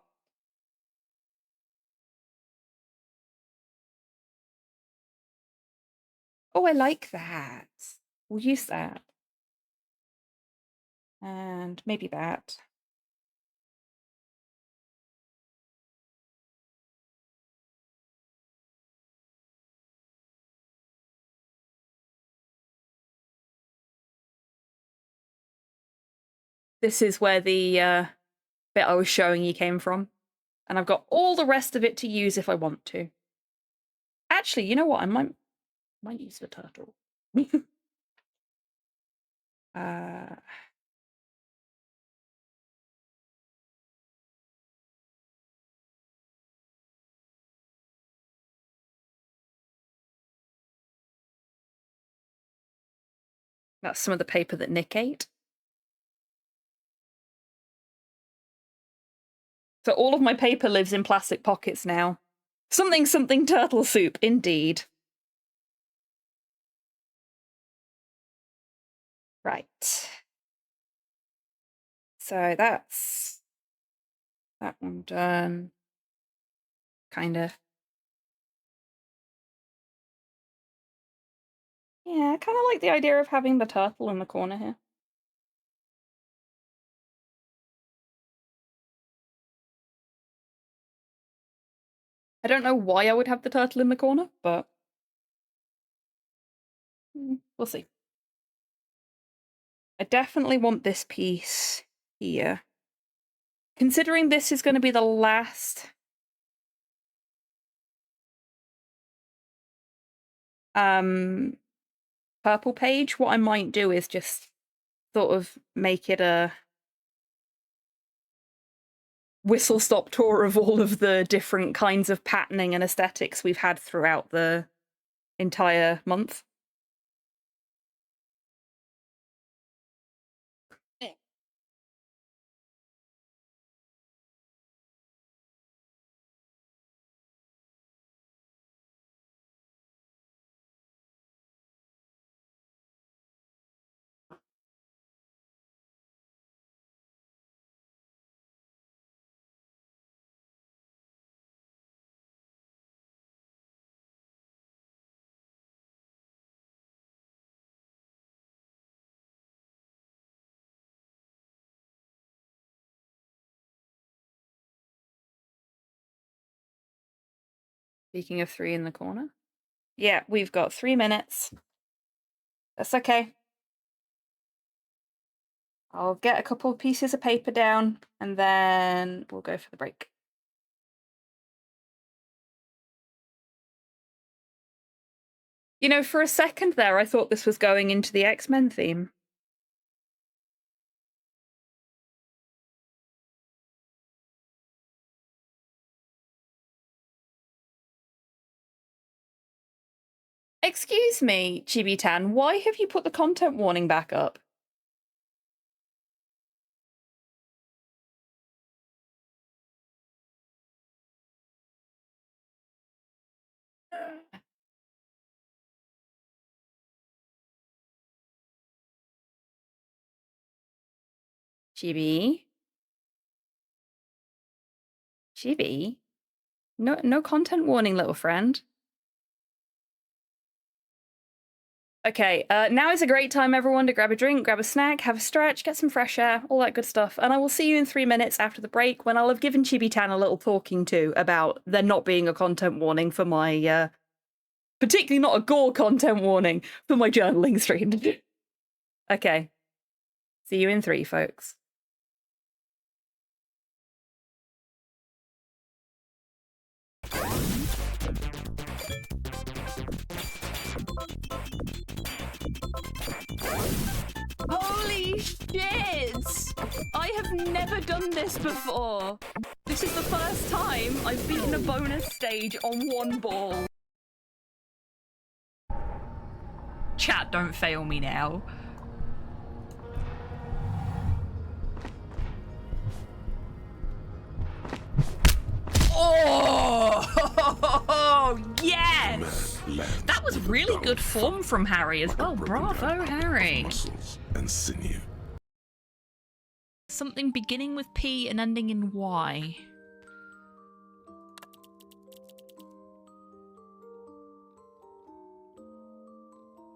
Oh, I like that. We'll use that. And maybe that. This is where the bit I was showing you came from. And I've got all the rest of it to use if I want to. Actually, you know what? I might use the turtle. That's some of the paper that Nick ate. So all of my paper lives in plastic pockets now. Something turtle soup, indeed. Right. So that's that one done. Kind of. Yeah, I kind of like the idea of having the turtle in the corner here. I don't know why I would have the turtle in the corner, but we'll see. I definitely want this piece here. Considering this is going to be the last purple page, what I might do is just sort of make it a whistle-stop tour of all of the different kinds of patterning and aesthetics we've had throughout the entire month. Speaking of 3 in the corner. Yeah, we've got 3 minutes. That's okay. I'll get a couple of pieces of paper down and then we'll go for the break. You know, for a second there, I thought this was going into the X-Men theme. Excuse me, Chibi-tan, why have you put the content warning back up? Chibi? Chibi? No content warning, little friend. Okay, now is a great time, everyone, to grab a drink, grab a snack, have a stretch, get some fresh air, all that good stuff. And I will see you in 3 minutes after the break when I'll have given Chibi-tan a little talking to about there not being a content warning for my, particularly not a gore content warning for my journaling stream. Okay. See you in 3, folks. Holy shit! I have never done this before. This is the first time I've beaten a bonus stage on 1 ball. Chat, don't fail me now. Oh, yes! That was really good form from Harry as well. Bravo, Harry. And sinew. Something beginning with P and ending in Y.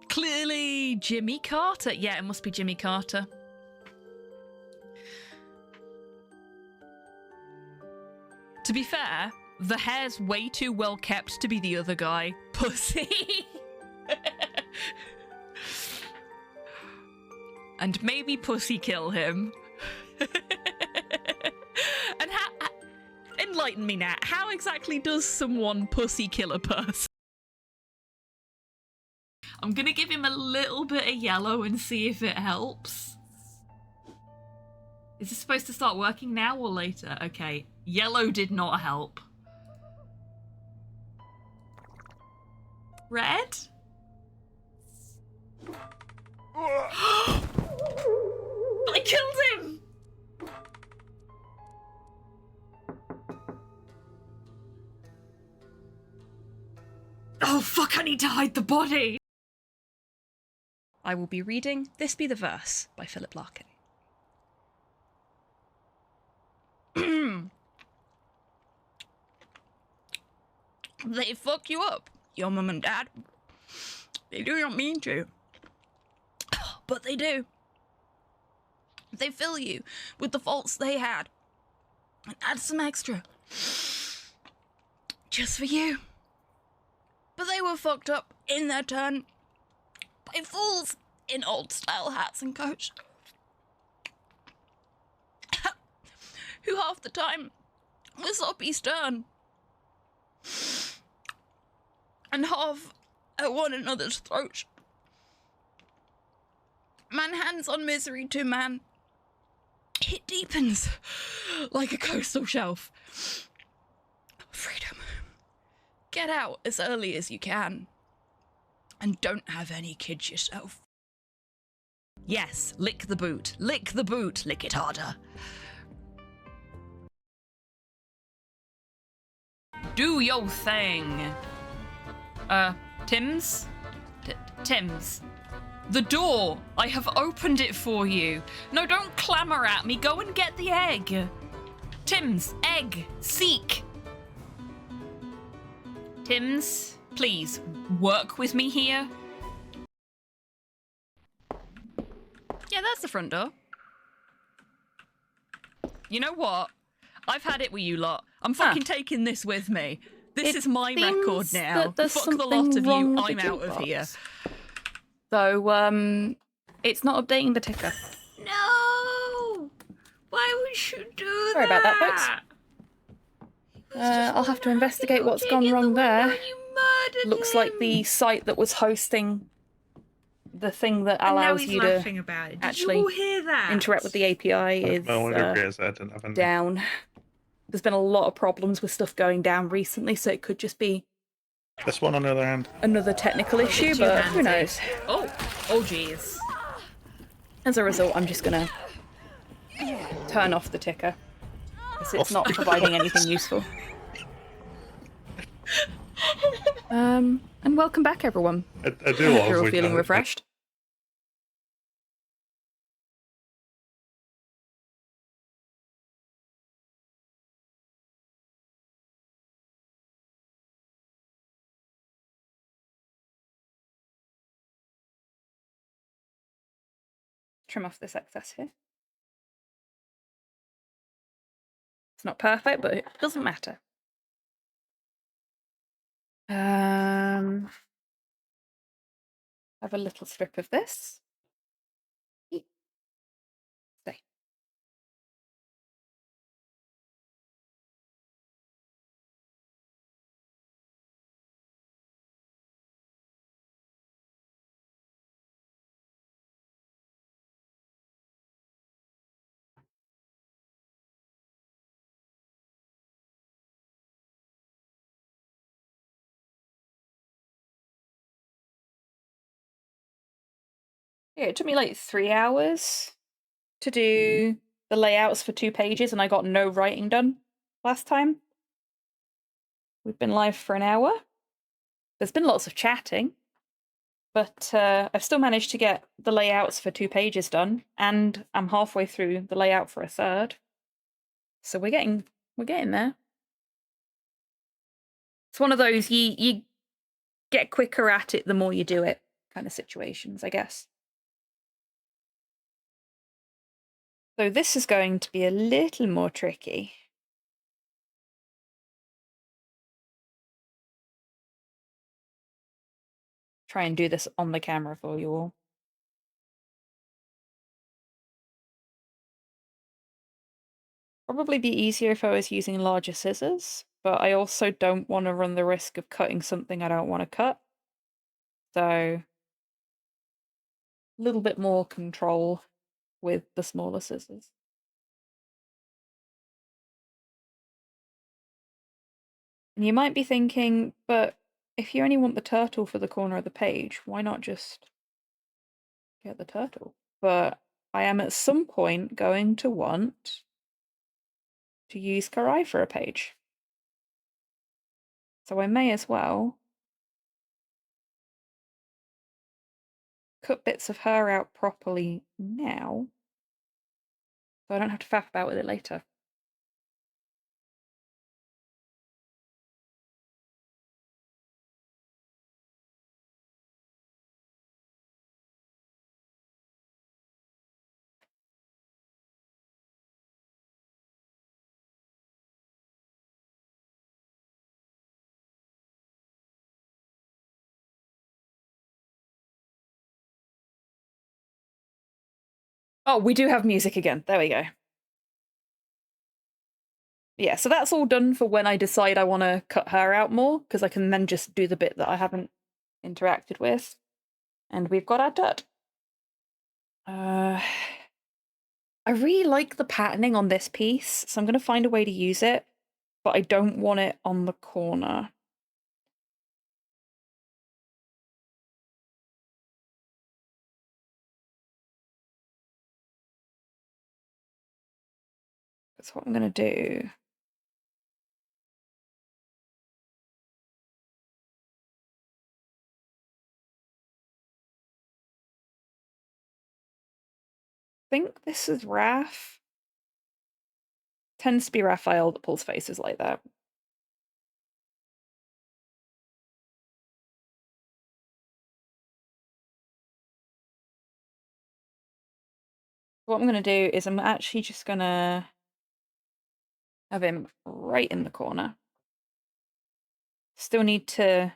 Clearly Jimmy Carter. Yeah, it must be Jimmy Carter. To be fair, the hair's way too well kept to be the other guy. Pussy. And maybe Pussy kill him. And enlighten me, Nat. How exactly does someone pussy kill a person? I'm gonna give him a little bit of yellow and see if it helps. Is this supposed to start working now or later? Okay. Yellow did not help. Red? I killed him! Oh fuck, I need to hide the body! I I will be reading This Be the Verse by Philip Larkin. They fuck you up, your mum and dad. They do not mean to, but they do. They fill you with the faults they had and add some extra just for you. But they were fucked up in their turn by fools in old-style hats and coats who half the time were soppy stern and half at one another's throats. Man hands on misery to man. It deepens like a coastal shelf. Freedom. Get out as early as you can. And don't have any kids yourself. Yes, lick the boot. Lick the boot. Lick it harder. Do your thing. Tim's? Tim's. The door! I have opened it for you. No, don't clamour at me. Go and get the egg. Tim's, egg, seek. Tim's, please, work with me here. Yeah, that's the front door. You know what? I've had it with you lot. I'm fucking taking this with me. This is my record now. Fuck the lot of you. I'm out of here. So, it's not updating the ticker. No! Why would you do that? Sorry about that, folks. I'll have to investigate what's gone wrong there. Looks like the site that was hosting the thing that allows you to actually interact with the API is down. There's been a lot of problems with stuff going down recently, so it could just be this one on the other hand. Another technical issue, but who knows? Oh jeez. As a result, I'm just gonna turn off the ticker because it's not providing anything useful. And welcome back, everyone. I do love you're all feeling refreshed. Trim off this excess here. It's not perfect, but it doesn't matter. Have a little strip of this. Stay. Yeah, it took me like 3 hours to do the layouts for 2 pages, and I got no writing done last time. We've been live for an hour. There's been lots of chatting, but I've still managed to get the layouts for 2 pages done, and I'm halfway through the layout for a third. So we're getting there. It's one of those you get quicker at it the more you do it kind of situations, I guess. So this is going to be a little more tricky. Try and do this on the camera for you all. Probably be easier if I was using larger scissors, but I also don't want to run the risk of cutting something I don't want to cut. So a little bit more control with the smaller scissors. And you might be thinking, but if you only want the turtle for the corner of the page, why not just get the turtle? But I am at some point going to want to use Karai for a page. So I may as well cut bits of her out properly now, so I don't have to faff about with it later. Oh, we do have music again. There we go. Yeah, so that's all done for when I decide I want to cut her out more, because I can then just do the bit that I haven't interacted with. And we've got our dirt. I really like the patterning on this piece, so I'm going to find a way to use it, but I don't want it on the corner. That's what I'm going to do. I think this is Raph. Tends to be Raphael that pulls faces like that. What I'm going to do is I'm actually just going to have him right in the corner. Still need to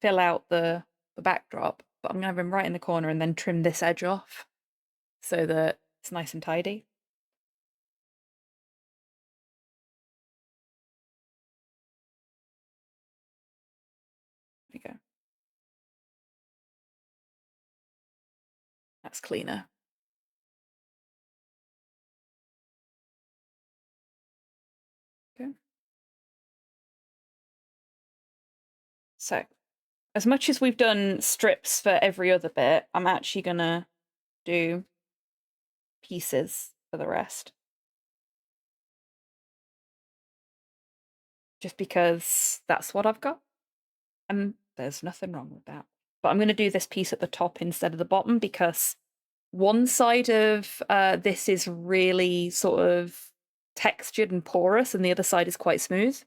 fill out the backdrop, but I'm going to have him right in the corner and then trim this edge off so that it's nice and tidy. There we go. That's cleaner. Okay. So, as much as we've done strips for every other bit, I'm actually going to do pieces for the rest. Just because that's what I've got. And there's nothing wrong with that. But I'm going to do this piece at the top instead of the bottom because one side of this is really sort of textured and porous and the other side is quite smooth.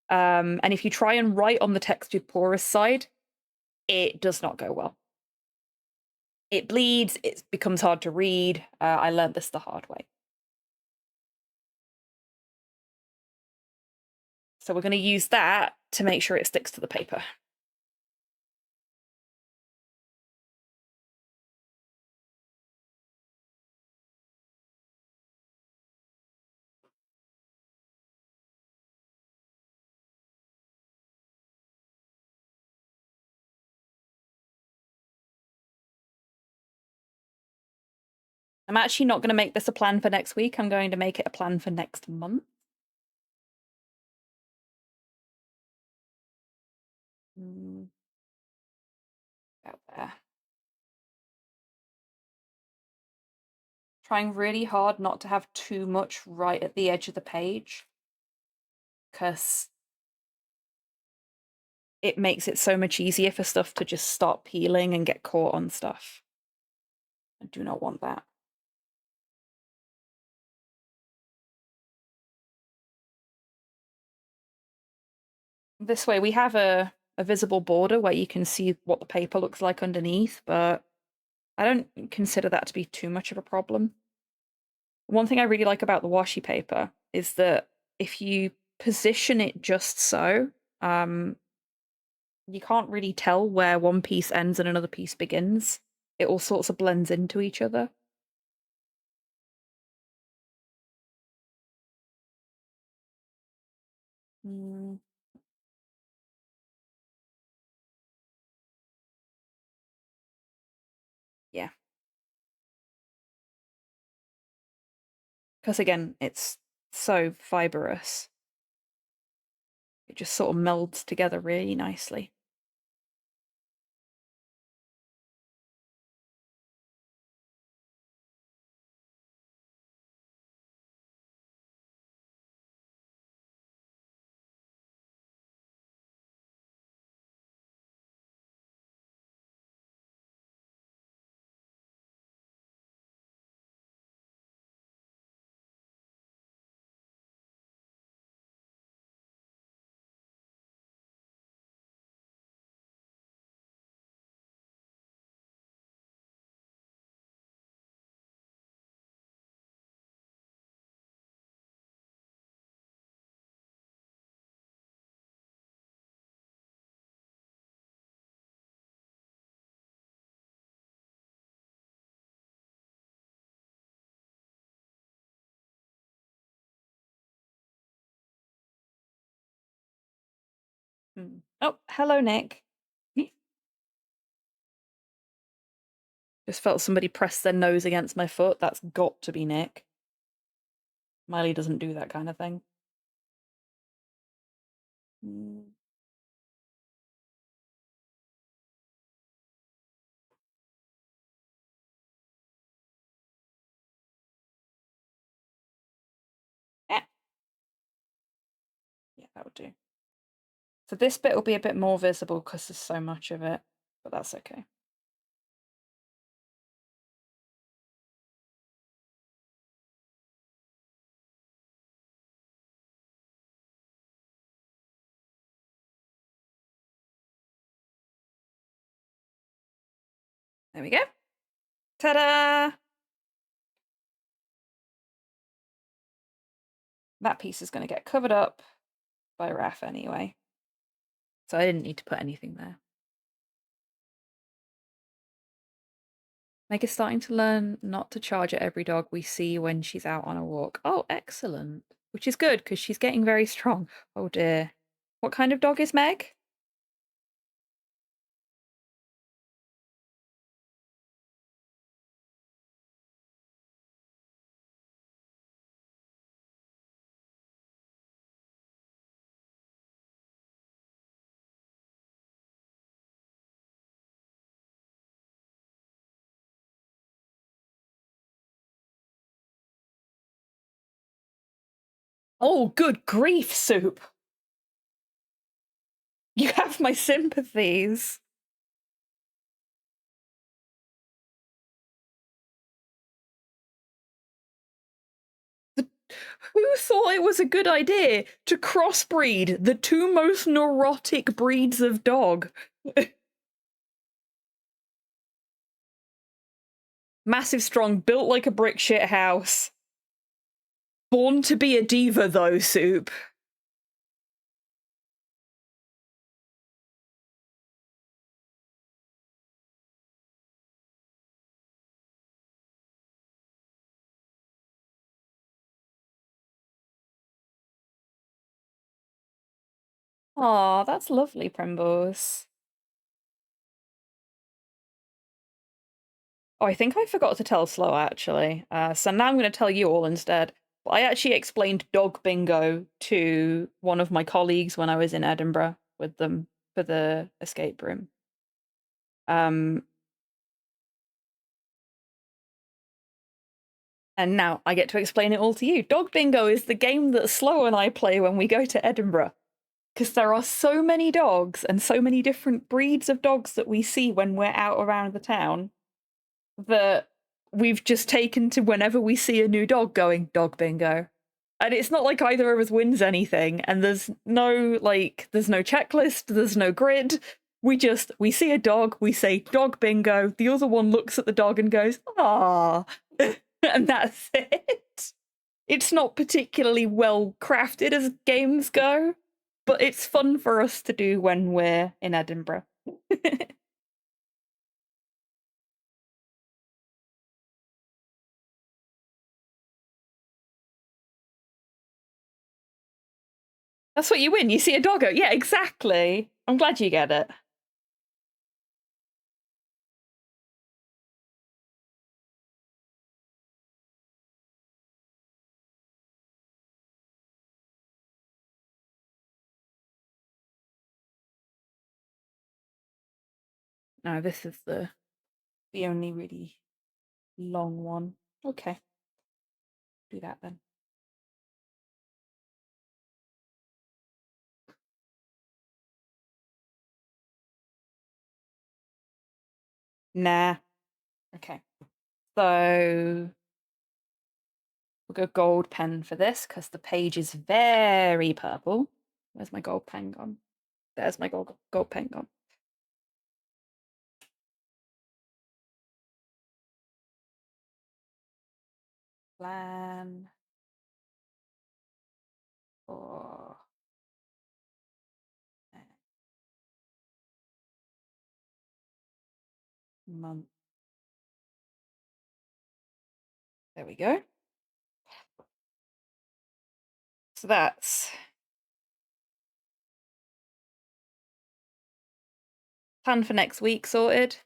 And if you try and write on the textured porous side, it does not go well. It bleeds, it becomes hard to read. I learned this the hard way. So we're going to use that to make sure it sticks to the paper. I'm actually not going to make this a plan for next week. I'm going to make it a plan for next month. About there. Trying really hard not to have too much right at the edge of the page, because it makes it so much easier for stuff to just start peeling and get caught on stuff. I do not want that. This way we have a visible border where you can see what the paper looks like underneath, but I don't consider that to be too much of a problem. One thing I really like about the washi paper is that if you position it just so, you can't really tell where one piece ends and another piece begins. It all sorts of blends into each other. Yeah. Because again, it's so fibrous. It just sort of melds together really nicely. Oh, hello, Nick. Just felt somebody press their nose against my foot. That's got to be Nick. Miley doesn't do that kind of thing. Yeah, that would do. So this bit will be a bit more visible because there's so much of it, but that's okay. There we go. Ta-da! That piece is going to get covered up by Raph anyway. So I didn't need to put anything there. Meg is starting to learn not to charge at every dog we see when she's out on a walk. Oh, excellent. Which is good, because she's getting very strong. Oh dear. What kind of dog is Meg? Oh, good grief, Soup! You have my sympathies. Who thought it was a good idea to crossbreed the two most neurotic breeds of dog? Massive, strong, built like a brick shit house. Born to be a diva, though, Soup. Aw, that's lovely, Primrose. Oh, I think I forgot to tell Slow, actually. So now I'm going to tell you all instead. But I actually explained dog bingo to one of my colleagues when I was in Edinburgh with them for the escape room. And now I get to explain it all to you. Dog bingo is the game that Slow and I play when we go to Edinburgh. Because there are so many dogs and so many different breeds of dogs that we see when we're out around the town that we've just taken to whenever we see a new dog going, dog bingo. And it's not like either of us wins anything, and there's no checklist, there's no grid. We see a dog, we say dog bingo, the other one looks at the dog and goes, ah, and that's it. It's not particularly well crafted as games go, but it's fun for us to do when we're in Edinburgh. That's what you win. You see a doggo. Yeah, exactly. I'm glad you get it. No, this is the only really long one. Okay. Do that then. Nah. Okay. So we'll go gold pen for this because the page is very purple. Where's my gold pen gone? There's my gold pen gone. Plan for month. There we go. So that's Plan for next week sorted.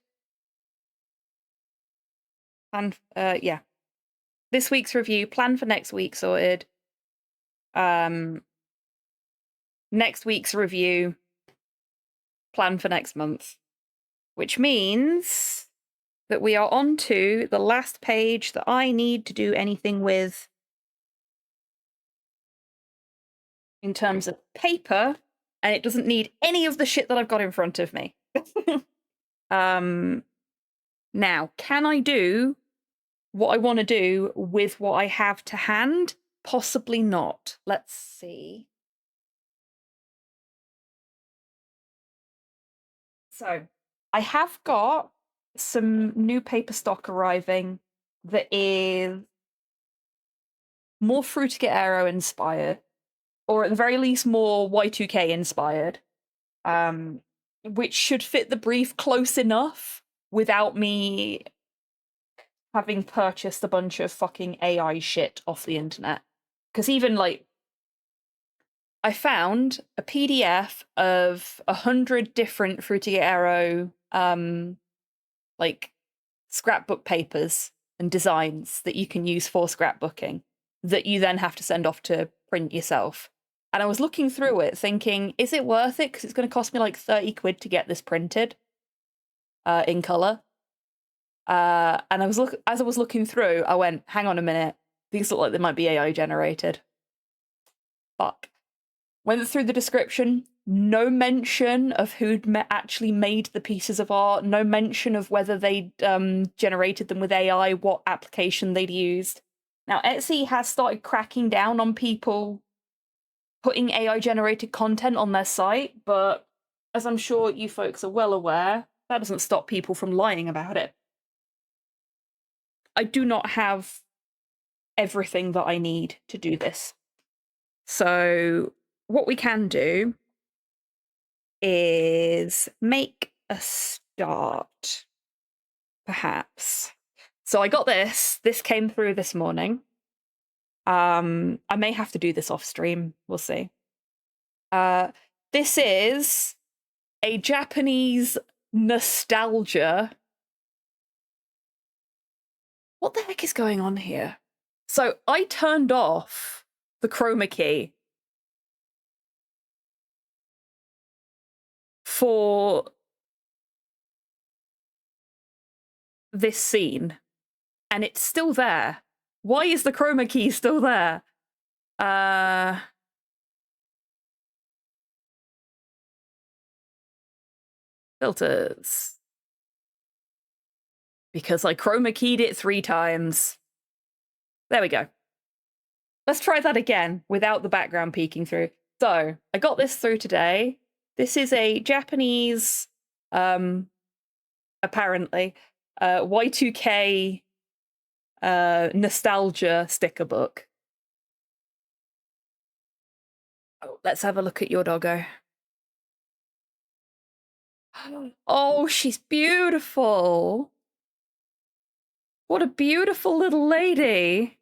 Yeah. This week's review, plan for next week sorted. Next week's review, plan for next month. Which means that we are on to the last page that I need to do anything with in terms of paper, and it doesn't need any of the shit that I've got in front of me. Now, can I do what I want to do with what I have to hand? Possibly not. Let's see. So, I have got some new paper stock arriving that is more Fruitiger Aero inspired, or at the very least more Y2K inspired, which should fit the brief close enough without me having purchased a bunch of fucking AI shit off the internet. Because even, like, I found a PDF of 100 different Fruitiger Aero, like, scrapbook papers and designs that you can use for scrapbooking that you then have to send off to print yourself. And I was looking through it thinking, is it worth it? Because it's going to cost me like 30 quid to get this printed in colour. And as I was looking through, I went, hang on a minute. These look like they might be AI generated. Fuck. Went through the description. No mention of who'd actually made the pieces of art. No mention of whether they'd generated them with AI, what application they'd used. Now, Etsy has started cracking down on people putting AI-generated content on their site, but as I'm sure you folks are well aware, that doesn't stop people from lying about it. I do not have everything that I need to do this. So what we can do is make a start, perhaps. So I got this. This came through this morning. I may have to do this off stream. We'll see. This is a Japanese nostalgia. What the heck is going on here? So I turned off the chroma key for this scene, and it's still there. Why is the chroma key still there? Filters. Because I chroma keyed it 3 times. There we go. Let's try that again without the background peeking through. So, I got this through today. This is a Japanese, apparently, Y2K nostalgia sticker book. Oh, let's have a look at your doggo. Oh, she's beautiful. What a beautiful little lady.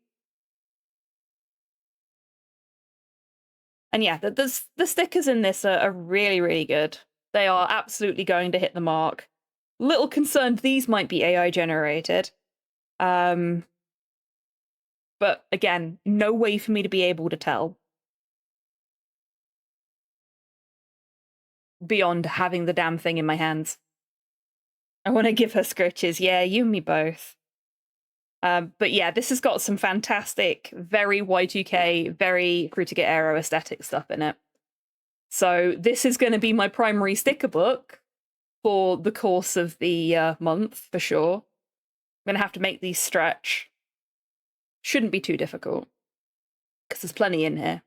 And yeah, the stickers in this are really, really good. They are absolutely going to hit the mark. Little concerned these might be AI generated. But again, no way for me to be able to tell. Beyond having the damn thing in my hands. I want to give her scritches. Yeah, you and me both. But yeah, this has got some fantastic, very Y2K, very Fruitiger Aero aesthetic stuff in it. So this is going to be my primary sticker book for the course of the month, for sure. I'm going to have to make these stretch. Shouldn't be too difficult, because there's plenty in here.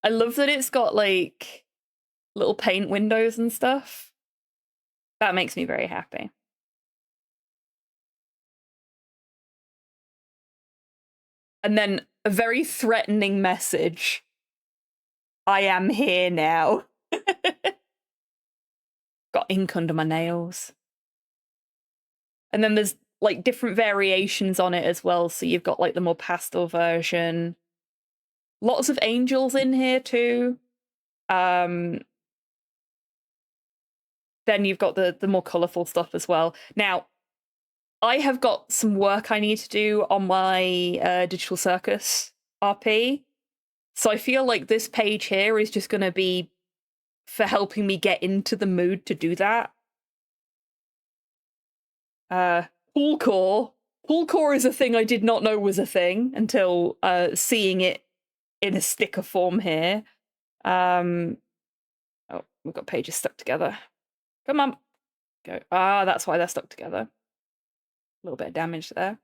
I love that it's got, like, little paint windows and stuff. That makes me very happy. And then a very threatening message. I am here now. Got ink under my nails. And then there's like different variations on it as well. So you've got like the more pastel version. Lots of angels in here too. There's then you've got the more colourful stuff as well. Now, I have got some work I need to do on my Digital Circus RP. So I feel like this page here is just going to be for helping me get into the mood to do that. Pool core. Pool core is a thing I did not know was a thing until seeing it in a sticker form here. Oh, we've got pages stuck together. Come on. Go. Ah, that's why they're stuck together. A little bit of damage there.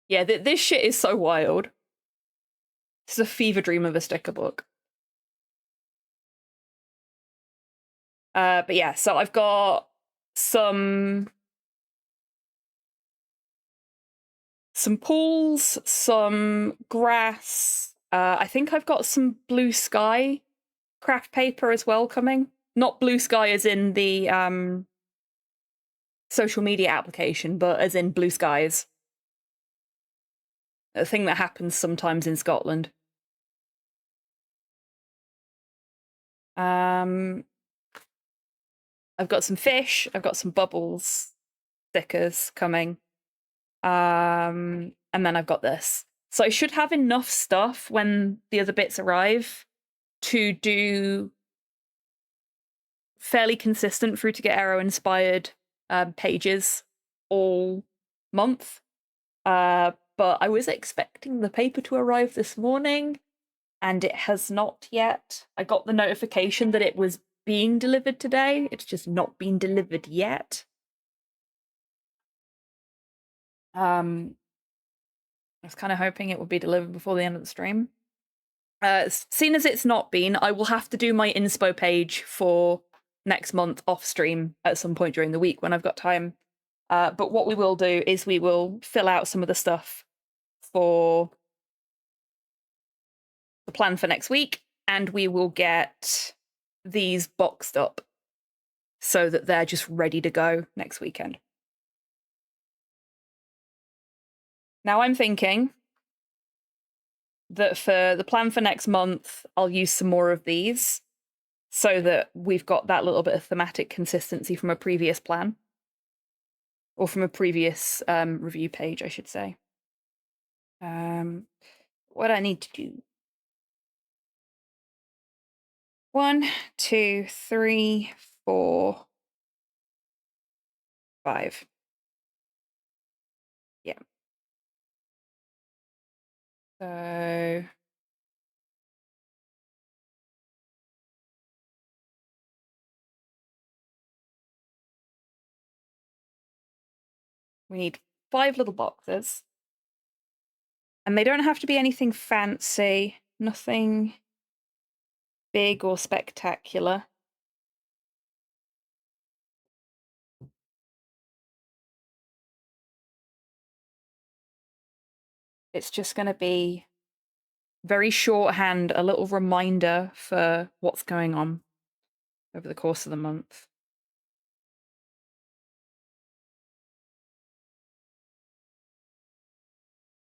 Yeah, this shit is so wild. This is a fever dream of a sticker book. But yeah, so I've got some pools, some grass. I think I've got some blue sky craft paper as well coming. Not blue sky as in the social media application, but as in blue skies. A thing that happens sometimes in Scotland. I've got some fish, I've got some bubbles stickers coming. And then I've got this. So I should have enough stuff when the other bits arrive to do fairly consistent Fruit to Get Arrow inspired pages all month. But I was expecting the paper to arrive this morning, and it has not yet. I got the notification that it was being delivered today. It's just not been delivered yet. I was kind of hoping it would be delivered before the end of the stream. Seeing as it's not been, I will have to do my inspo page for next month off stream at some point during the week when I've got time. But what we will do is we will fill out some of the stuff for the plan for next week, and we will get these boxed up so that they're just ready to go next weekend. Now I'm thinking that for the plan for next month, I'll use some more of these so that we've got that little bit of thematic consistency from a previous plan. Or from a previous review page, I should say. What I need to do. 1, 2, 3, 4, 5. Yeah. So we need 5 little boxes. And they don't have to be anything fancy, nothing big or spectacular. It's just going to be very shorthand, a little reminder for what's going on over the course of the month.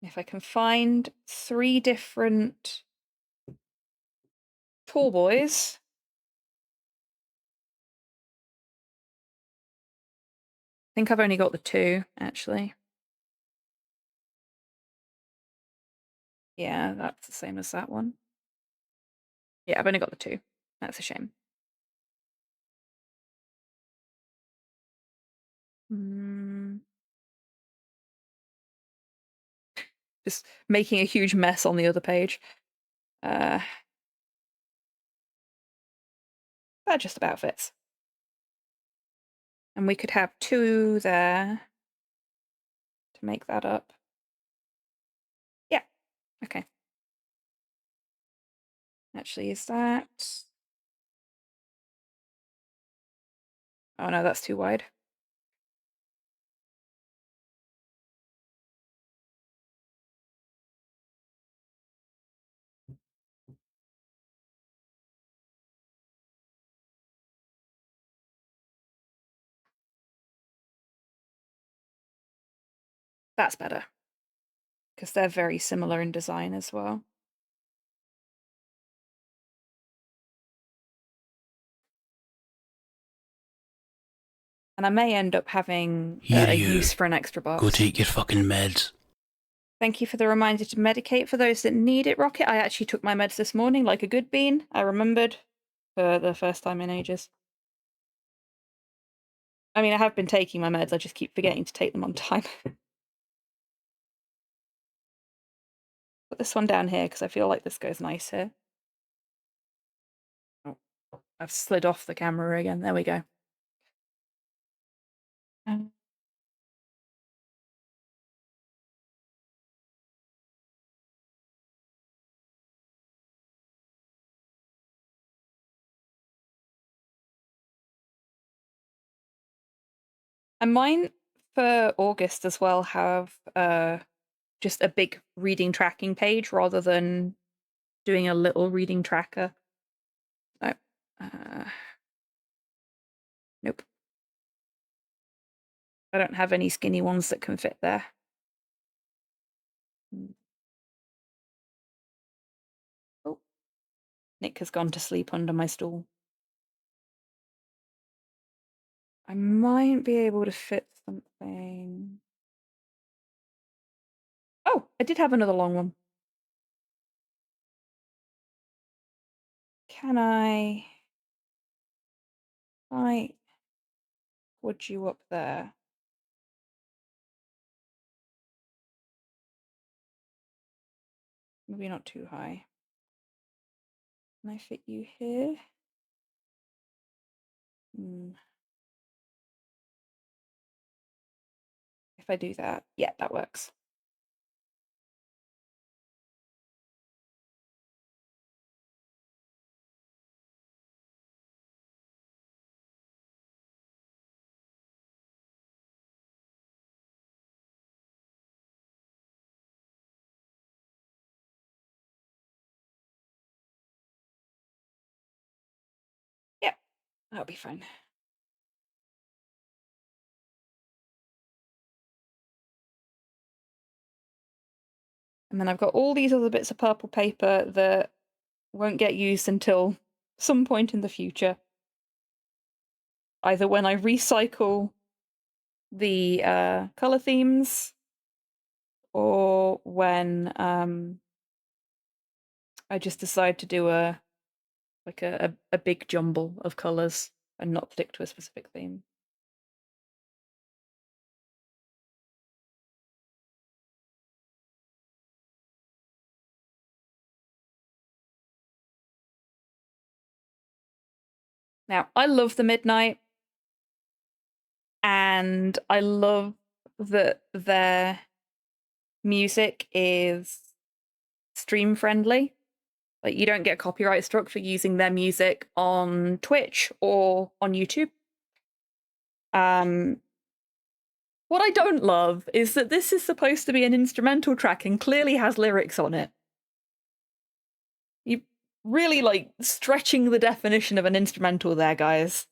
If I can find 3 different tall boys. I think I've only got the 2, actually. Yeah, that's the same as that one. Yeah, I've only got the 2. That's a shame. Just making a huge mess on the other page. That just about fits. And we could have 2 there to make that up. Yeah, okay. Actually, is that... Oh no, that's too wide. That's better. Because they're very similar in design as well. And I may end up having Here a you. use for an extra box. Go take your fucking meds. Thank you for the reminder to medicate for those that need it, Rocket. I actually took my meds this morning like a good bean. I remembered for the first time in ages. I mean, I have been taking my meds, I just keep forgetting to take them on time. Put this one down here because I feel like this goes nice here. Oh, I've slid off the camera again. There we go. And mine for August as well have just a big reading tracking page rather than doing a little reading tracker. No. Nope. I don't have any skinny ones that can fit there. Oh. Nick has gone to sleep under my stool. I might be able to fit something. Oh, I did have another long one. Can I put you up there? Maybe not too high. Can I fit you here? If I do that, yeah, that works. Yep, that'll be fine. And then I've got all these other bits of purple paper that won't get used until some point in the future. Either when I recycle the color themes or when I just decide to do a big jumble of colors and not stick to a specific theme. Now, I love the Midnight, and I love that their music is stream friendly. Like, you don't get copyright struck for using their music on Twitch or on YouTube. What I don't love is that this is supposed to be an instrumental track and clearly has lyrics on it. You really, like, stretching the definition of an instrumental there, guys.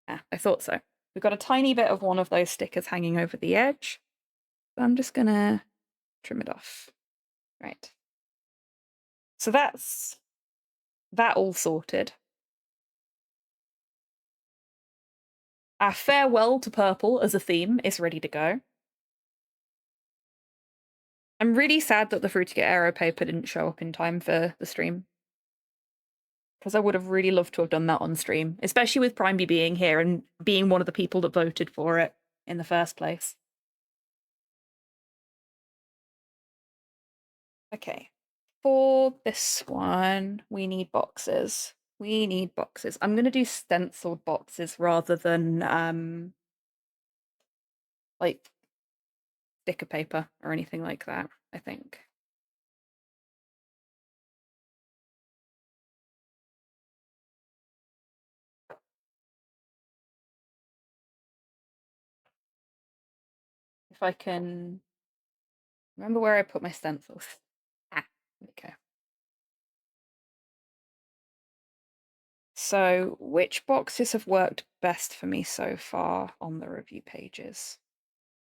Yeah, I thought so. We've got a tiny bit of one of those stickers hanging over the edge. So I'm just gonna trim it off. Right. So that's that all sorted. Our farewell to purple as a theme is ready to go. I'm really sad that the Fruitiger Aero paper didn't show up in time for the stream, because I would have really loved to have done that on stream, especially with Primeby being here and being one of the people that voted for it in the first place. Okay, for this one, we need boxes. We need boxes. I'm going to do stenciled boxes rather than, like, sticker paper or anything like that, I think. If I can remember where I put my stencils. Ah, okay. So, which boxes have worked best for me so far on the review pages?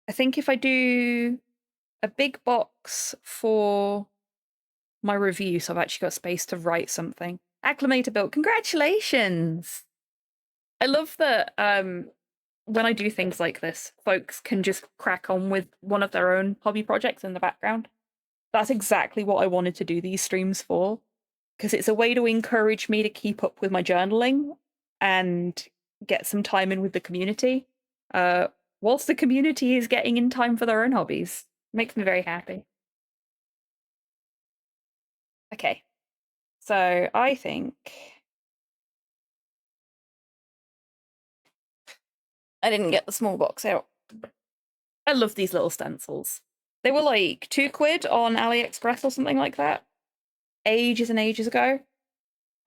I think if I do a big box for my review, so I've actually got space to write something. Acclimator built, congratulations! I love that when I do things like this, folks can just crack on with one of their own hobby projects in the background. That's exactly what I wanted to do these streams for, because it's a way to encourage me to keep up with my journaling and get some time in with the community, whilst the community is getting in time for their own hobbies. Makes me very happy. Okay, so I think I didn't get the small box out. I love these little stencils. They were like £2 on AliExpress or something like that, ages and ages ago,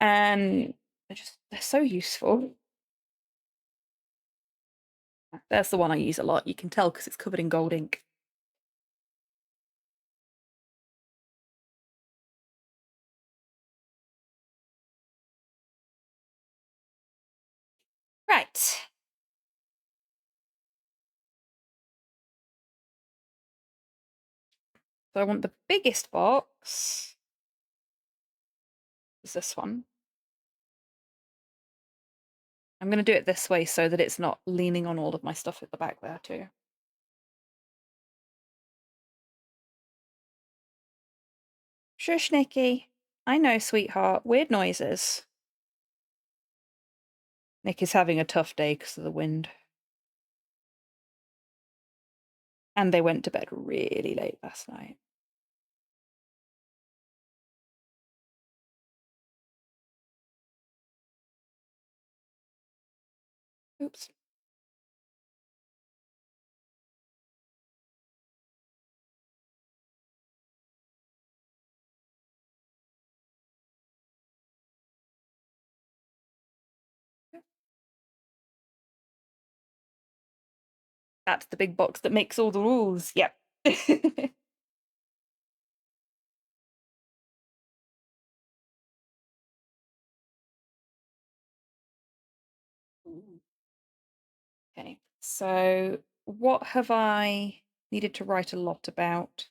and they're so useful. That's the one I use a lot. You can tell because it's covered in gold ink. Right. So I want the biggest box. Is this one. I'm going to do it this way so that it's not leaning on all of my stuff at the back there too. Shush, Nikki. I know, sweetheart. Weird noises. Nick is having a tough day because of the wind. And they went to bed really late last night. Oops. That's the big box that makes all the rules. Yep. Okay, so what have I needed to write a lot about?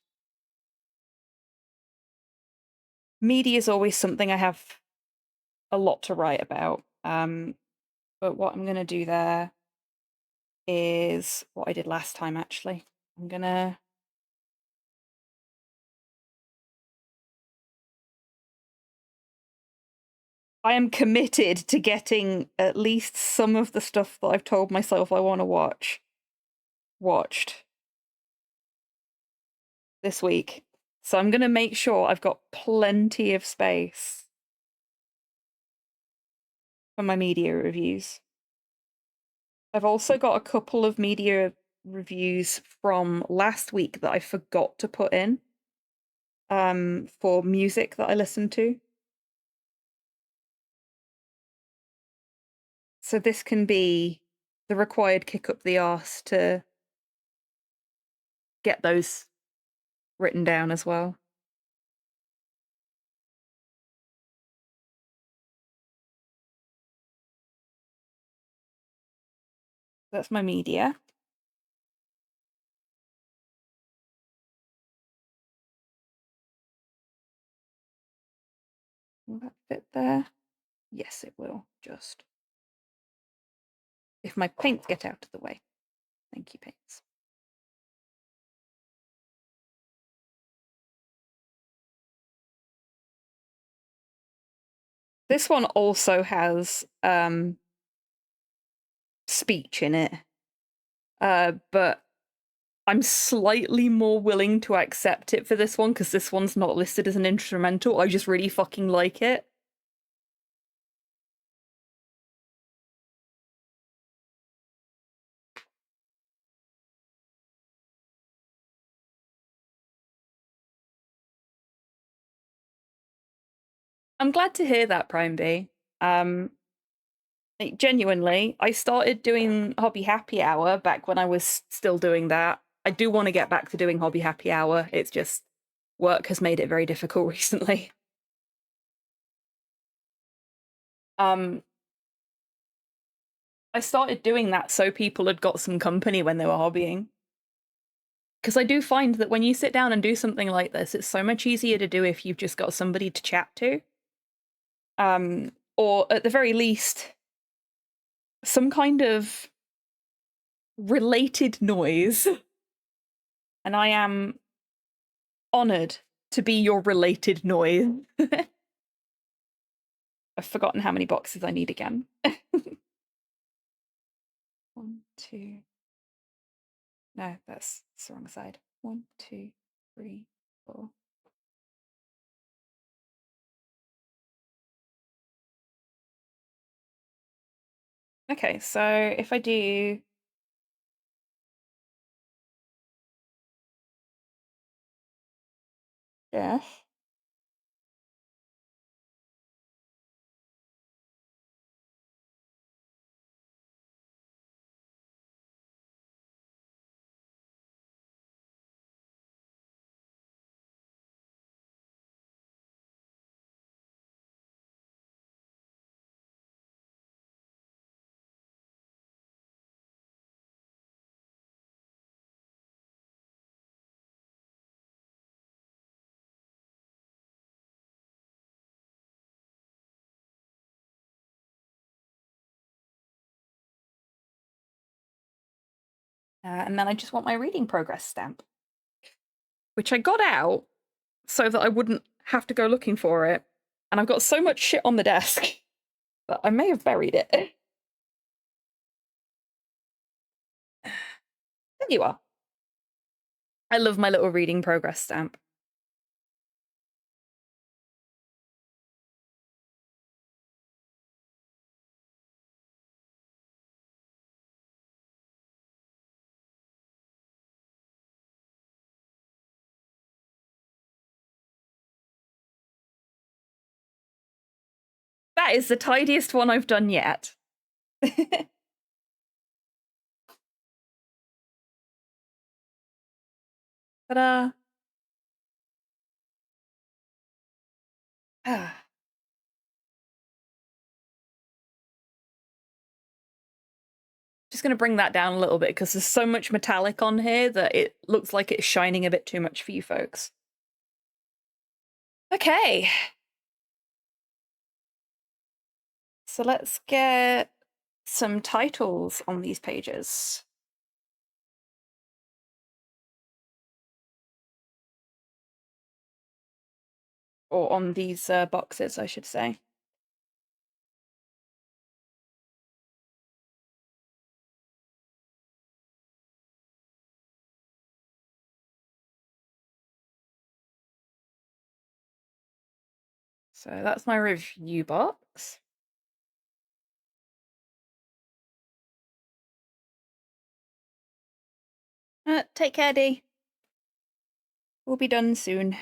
Media is always something I have a lot to write about. But what I'm going to do there is what I did last time, actually. I'm going to... I am committed to getting at least some of the stuff that I've told myself I want to watch watched this week. So I'm going to make sure I've got plenty of space for my media reviews. I've also got a couple of media reviews from last week that I forgot to put in for music that I listened to. So this can be the required kick up the arse to get those written down as well. That's my media. Will that fit there? Yes, it will, just. If my paints get out of the way. Thank you, paints. This one also has speech in it, but I'm slightly more willing to accept it for this one because this one's not listed as an instrumental. I just really fucking like it. I'm glad to hear that, Prime B. Genuinely, I started doing Hobby Happy Hour back when I was still doing that. I do want to get back to doing Hobby Happy Hour. It's just work has made it very difficult recently. I started doing that so people had got some company when they were hobbying. Because I do find that when you sit down and do something like this, it's so much easier to do if you've just got somebody to chat to. Or at the very least, some kind of related noise. And I am honored to be your related noise. I've forgotten how many boxes I need again. 1, 2. No, that's the wrong side. 1, 2, 3, 4. Okay, so if I do yes. And then I just want my reading progress stamp, which I got out so that I wouldn't have to go looking for it. And I've got so much shit on the desk that I may have buried it. There you are. I love my little reading progress stamp. That is the tidiest one I've done yet. Ta-da! Just going to bring that down a little bit because there's so much metallic on here that it looks like it's shining a bit too much for you folks. Okay. So let's get some titles on these pages. Or on these boxes, I should say. So that's my review box. Take care, Dee. We'll be done soon.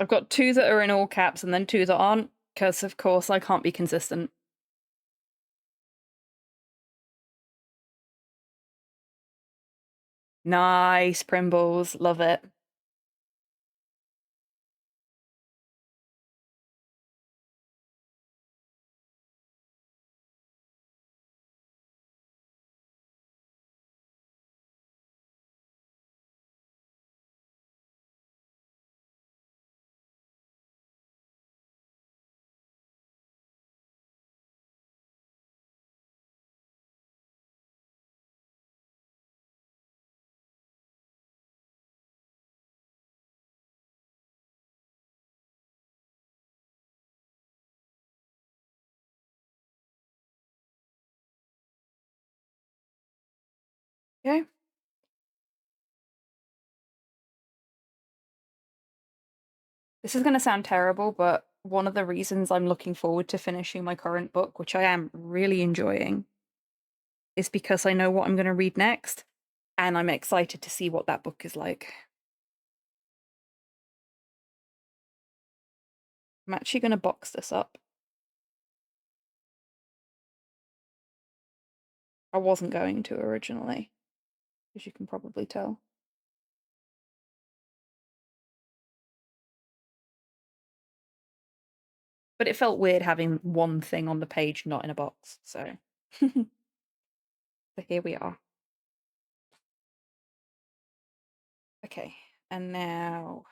I've got 2 that are in all caps and then 2 that aren't, because of course I can't be consistent. Nice, Primbles. Love it. Okay. This is going to sound terrible, but one of the reasons I'm looking forward to finishing my current book, which I am really enjoying, is because I know what I'm going to read next, and I'm excited to see what that book is like. I'm actually going to box this up. I wasn't going to originally, as you can probably tell. But it felt weird having one thing on the page not in a box, so so here we are. Okay, and now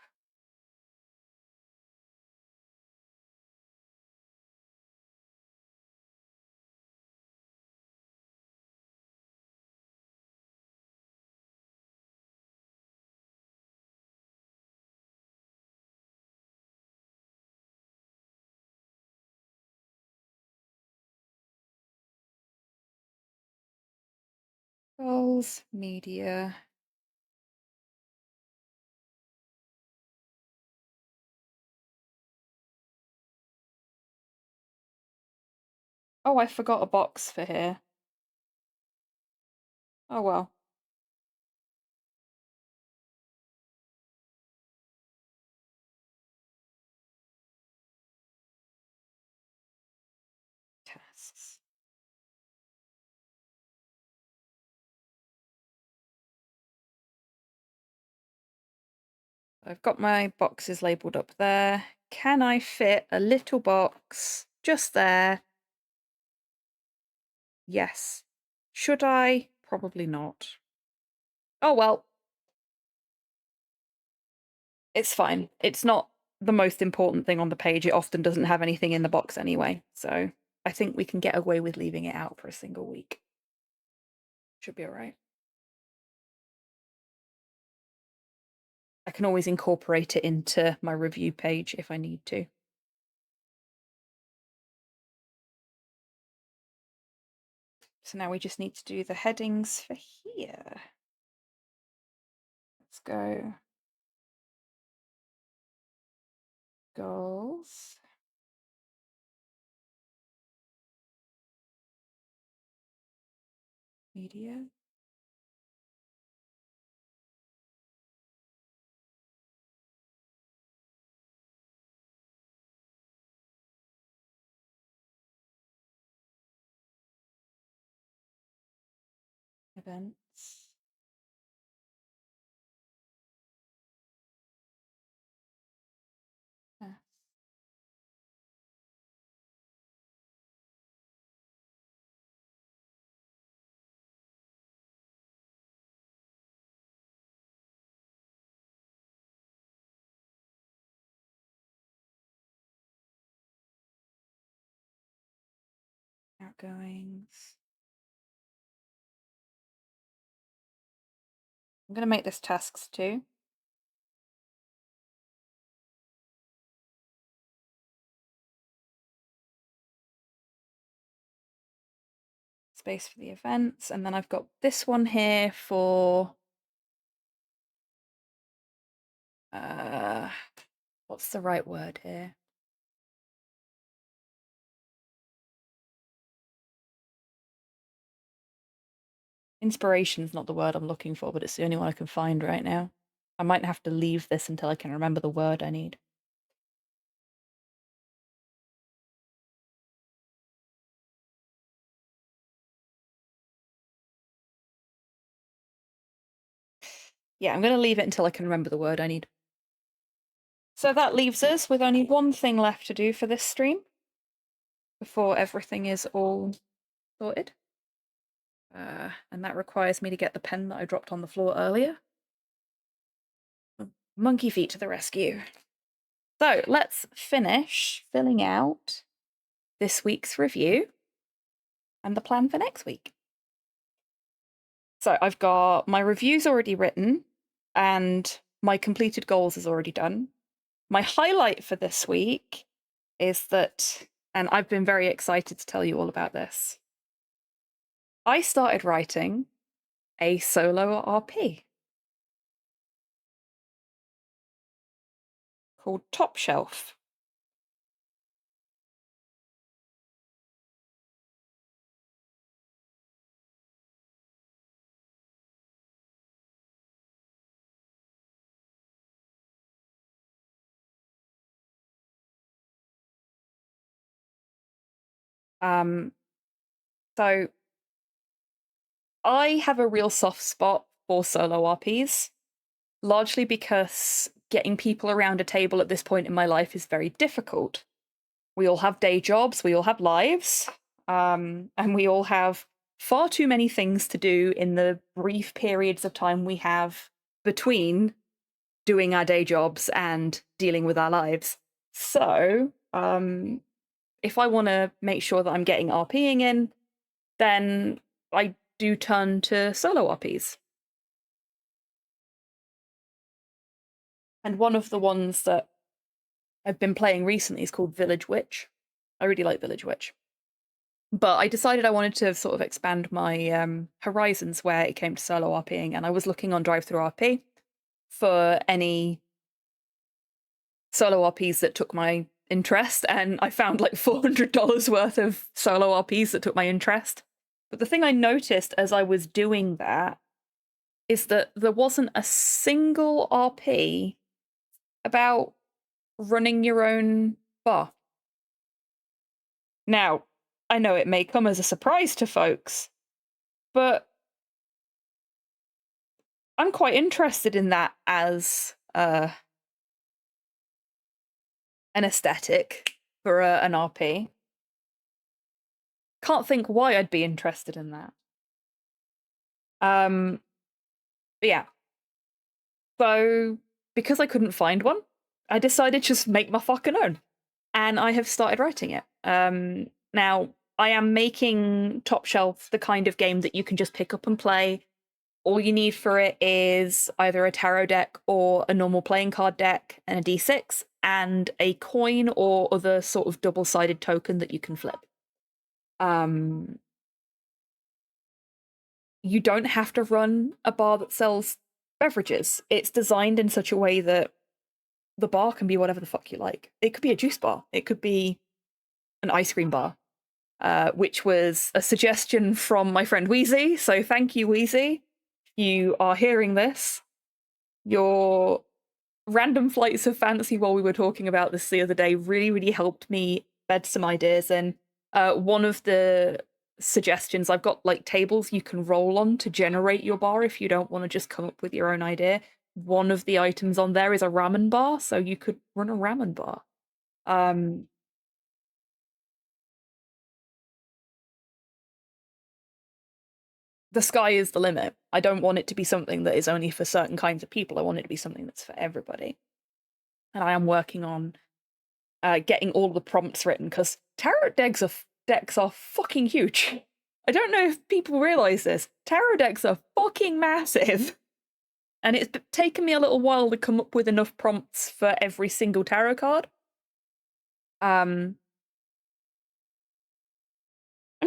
Goals, Media. Oh, I forgot a box for here. Oh well. Tasks. I've got my boxes labelled up there. Can I fit a little box just there? Yes. Should I? Probably not. Oh well. It's fine. It's not the most important thing on the page. It often doesn't have anything in the box anyway. So I think we can get away with leaving it out for a single week. Should be all right. I can always incorporate it into my review page if I need to. So now we just need to do the headings for here. Let's go. Goals. Media. Events. Ah. Outgoings. I'm going to make this tasks too. Space for the events, and then I've got this one here for what's the right word here? Inspiration is not the word I'm looking for, but it's the only one I can find right now. I might have to leave this until I can remember the word I need. Yeah, I'm going to leave it until I can remember the word I need. So that leaves us with only one thing left to do for this stream before everything is all sorted. And that requires me to get the pen that I dropped on the floor earlier. Monkey feet to the rescue. So let's finish filling out this week's review and the plan for next week. So I've got my reviews already written and my completed goals is already done. My highlight for this week is that, and I've been very excited to tell you all about this, I started writing a solo RP called Top Shelf. So I have a real soft spot for solo RPs, largely because getting people around a table at this point in my life is very difficult. We all have day jobs, we all have lives, and we all have far too many things to do in the brief periods of time we have between doing our day jobs and dealing with our lives. So, if I want to make sure that I'm getting RPing in, then I do turn to solo RPs. And one of the ones that I've been playing recently is called Village Witch. I really like Village Witch. But I decided I wanted to sort of expand my horizons where it came to solo RPing, and I was looking on DriveThruRP for any solo RPs that took my interest, and I found like $400 worth of solo RPs that took my interest. But the thing I noticed as I was doing that is that there wasn't a single RP about running your own bar. Now, I know it may come as a surprise to folks, but I'm quite interested in that as an aesthetic for an RP. Can't think why I'd be interested in that. But yeah. So, because I couldn't find one, I decided to just make my fucking own. And I have started writing it. Now, I am making Top Shelf the kind of game that you can just pick up and play. All you need for it is either a tarot deck or a normal playing card deck and a d6 and a coin or other sort of double-sided token that you can flip. You don't have to run a bar that sells beverages. It's designed in such a way that the bar can be whatever the fuck you like. It could be a juice bar. It could be an ice cream bar, which was a suggestion from my friend Wheezy. So thank you, Wheezy. You are hearing this. Your random flights of fancy while we were talking about this the other day really, really helped me bed some ideas. And one of the suggestions, I've got like tables you can roll on to generate your bar if you don't want to just come up with your own idea. One of the items on there is a ramen bar, so you could run a ramen bar. The sky is the limit. I don't want it to be something that is only for certain kinds of people. I want it to be something that's for everybody. And I am working on getting all the prompts written, because tarot decks are fucking huge. I don't know if people realize this. Tarot decks are fucking massive. And it's taken me a little while to come up with enough prompts for every single tarot card. I'm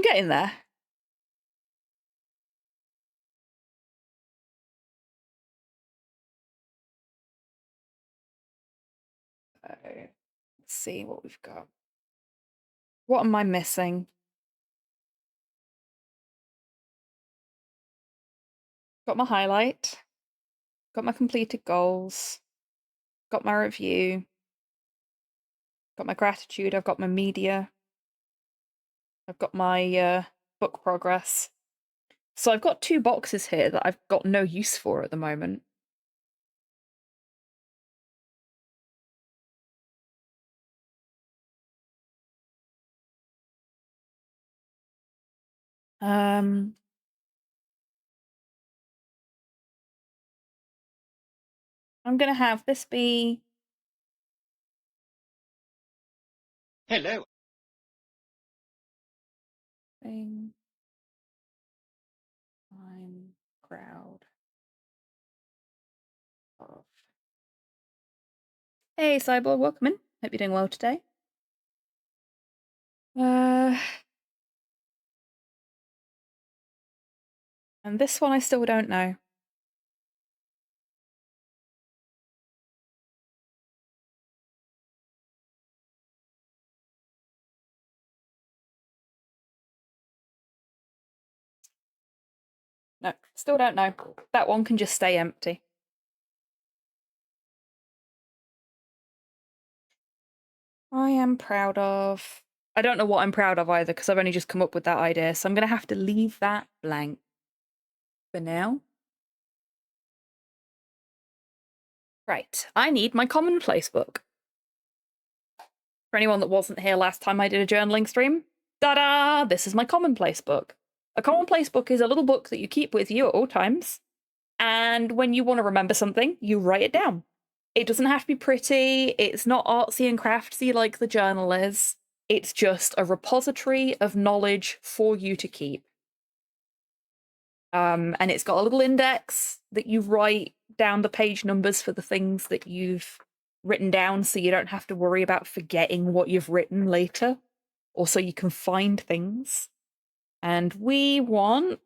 getting there. Let's see what we've got. What am I missing? Got my highlight. Got my completed goals. Got my review. Got my gratitude. I've got my media. I've got my book progress. So I've got 2 boxes here that I've got no use for at the moment. I'm gonna have this be... Hello. Thing. I'm proud of. Hey, Cyborg, welcome in. Hope you're doing well today. And this one I still don't know. No, still don't know. That one can just stay empty. I am proud of I don't know what I'm proud of either, because I've only just come up with that idea, so I'm going to have to leave that blank for now. Right, I need my commonplace book. For anyone that wasn't here last time I did a journaling stream, ta-da! This is my commonplace book. A commonplace book is a little book that you keep with you at all times, and when you want to remember something, you write it down. It doesn't have to be pretty, it's not artsy and crafty like the journal is. It's just a repository of knowledge for you to keep. And it's got a little index that you write down the page numbers for the things that you've written down, so you don't have to worry about forgetting what you've written later, or so you can find things. And we want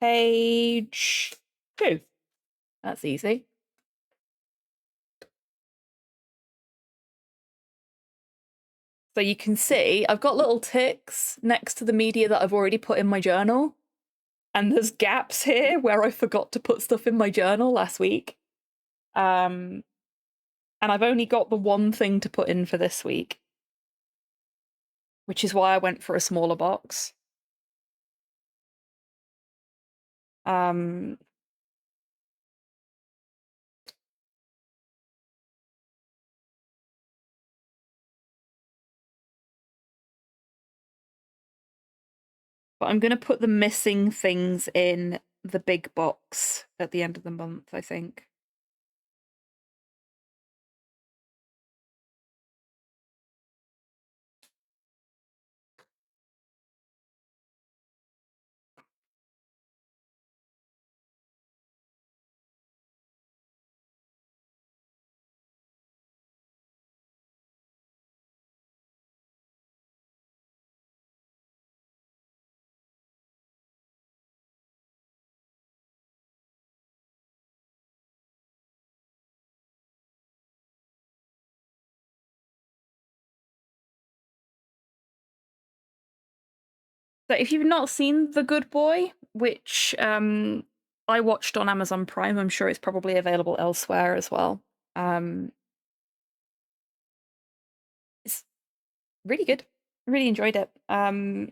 page 2. That's easy. So you can see I've got little ticks next to the media that I've already put in my journal. And there's gaps here where I forgot to put stuff in my journal last week. And I've only got the one thing to put in for this week, which is why I went for a smaller box. But I'm going to put the missing things in the big box at the end of the month, I think. So if you've not seen The Good Boy, which I watched on Amazon Prime, I'm sure it's probably available elsewhere as well. It's really good. I really enjoyed it. I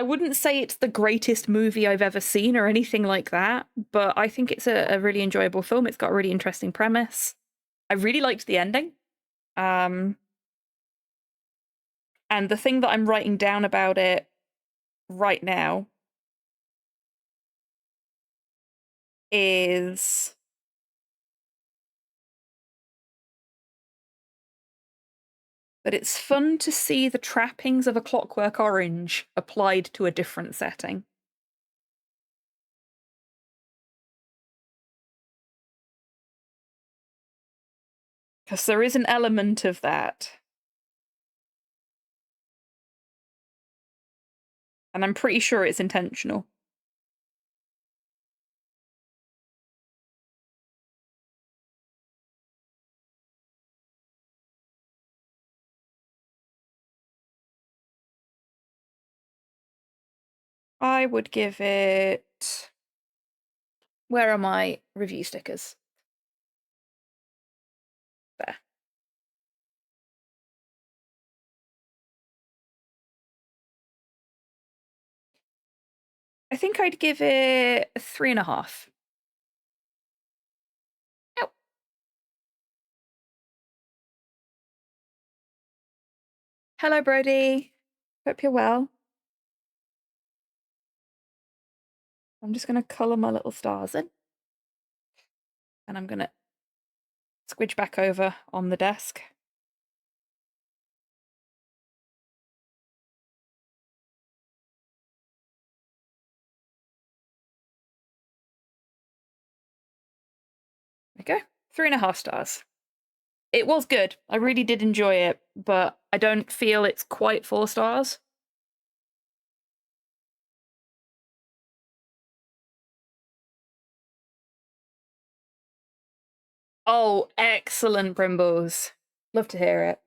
wouldn't say it's the greatest movie I've ever seen or anything like that, but I think it's a really enjoyable film. It's got a really interesting premise. I really liked the ending. And the thing that I'm writing down about it right now is that it's fun to see the trappings of A Clockwork Orange applied to a different setting. Because there is an element of that. And I'm pretty sure it's intentional. I would give it... Where are my review stickers? There. I think I'd give it a 3.5. Oh. Hello, Brody. Hope you're well. I'm just going to colour my little stars in. And I'm going to squidge back over on the desk. There we go. 3.5 stars. It was good. I really did enjoy it, but I don't feel it's quite 4 stars. Oh, excellent, Brimbles. Love to hear it.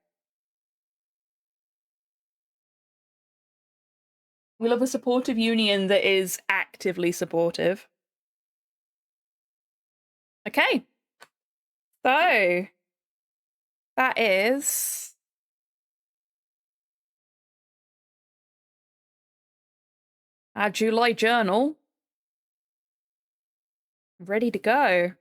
We love a supportive union that is actively supportive. Okay. So, that is Our July journal. Ready to go.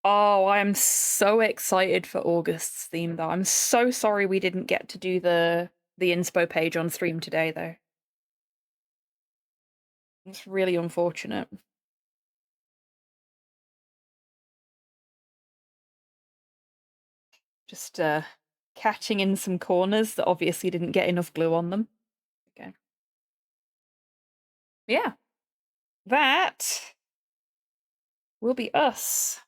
Oh, I am so excited for August's theme, though. I'm so sorry we didn't get to do the inspo page on stream today, though. It's really unfortunate. Just catching in some corners that obviously didn't get enough glue on them. Okay. Yeah. That will be us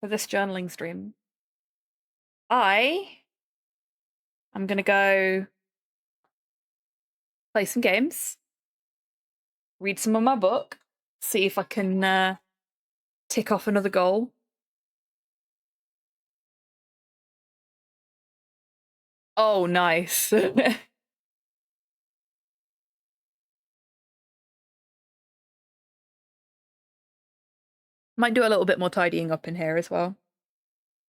for this journaling stream. I'm going to go play some games, read some of my book, see if I can tick off another goal. Oh, nice. Might do a little bit more tidying up in here as well.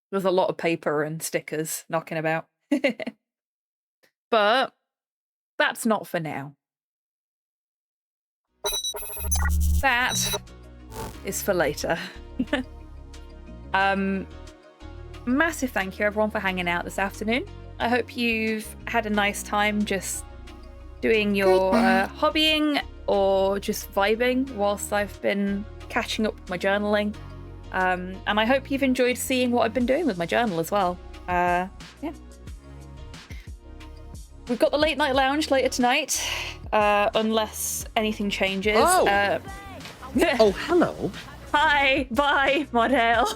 There's a lot of paper and stickers knocking about. But that's not for now. That is for later. Massive thank you everyone for hanging out this afternoon. I hope you've had a nice time just doing your hobbying or just vibing whilst I've been catching up with my journaling. And I hope you've enjoyed seeing what I've been doing with my journal as well. Yeah. We've got the late night lounge later tonight, unless anything changes. Oh, oh hello. Hi, bye, Model.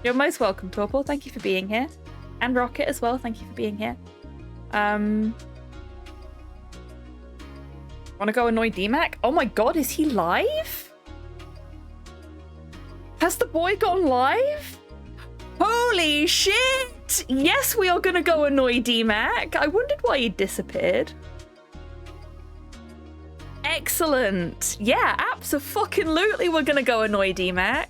You're most welcome, Torpor. Thank you for being here. And Rocket as well, thank you for being here. Wanna go annoy DMAC? Oh my god, is he live? Has the boy gone live? Holy shit! Yes, we are gonna go annoy DMAC. I wondered why he disappeared. Excellent. Yeah, abso-fucking-lutely we're gonna go annoy DMAC.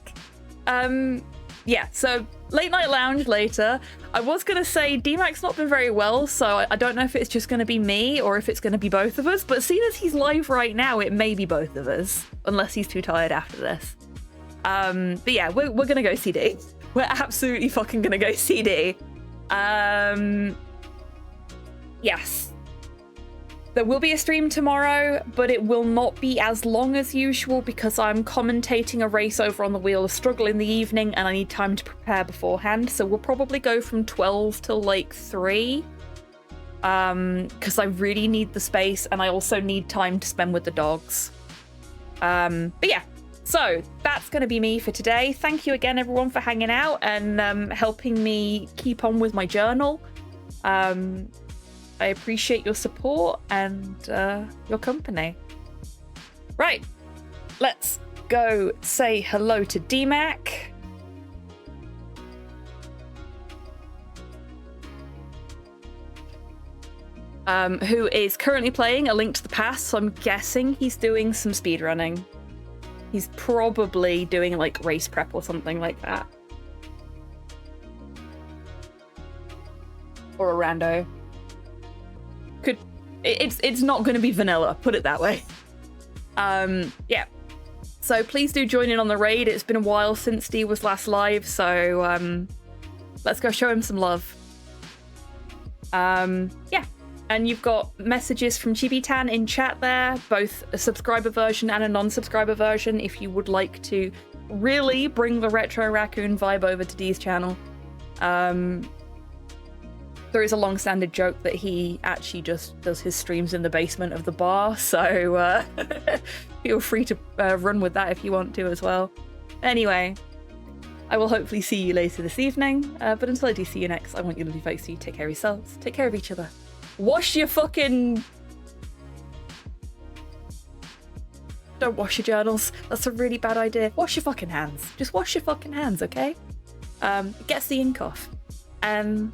Yeah, so late night lounge later. I was gonna say DMAC's not been very well, so I don't know if it's just gonna be me or if it's gonna be both of us, but seeing as he's live right now, it may be both of us, unless he's too tired after this. But yeah, we're gonna go CD. We're absolutely fucking gonna go CD. Yes. There will be a stream tomorrow, but it will not be as long as usual because I'm commentating a race over on the Wheel of Struggle in the evening and I need time to prepare beforehand. So we'll probably go from 12 till like 3 because I really need the space and I also need time to spend with the dogs. But yeah, so that's going to be me for today. Thank you again, everyone, for hanging out and helping me keep on with my journal. I appreciate your support and your company. Right, let's go say hello to DMAC. Who is currently playing A Link to the Past, so I'm guessing he's doing some speedrunning. He's probably doing like race prep or something like that. Or a rando. It's not going to be vanilla, put it that way. Yeah. So please do join in on the raid. It's been a while since Dee was last live, so let's go show him some love. Yeah. And you've got messages from Chibitan in chat there, both a subscriber version and a non-subscriber version, if you would like to really bring the Retro Raccoon vibe over to Dee's channel. There is a long-standing joke that he actually just does his streams in the basement of the bar, so feel free to run with that if you want to as well. Anyway, I will hopefully see you later this evening, but until I do see you next, I want you lovely folks to take care of yourselves, take care of each other. Wash your fucking... Don't wash your journals. That's a really bad idea. Wash your fucking hands. Just wash your fucking hands, okay? It gets the ink off. And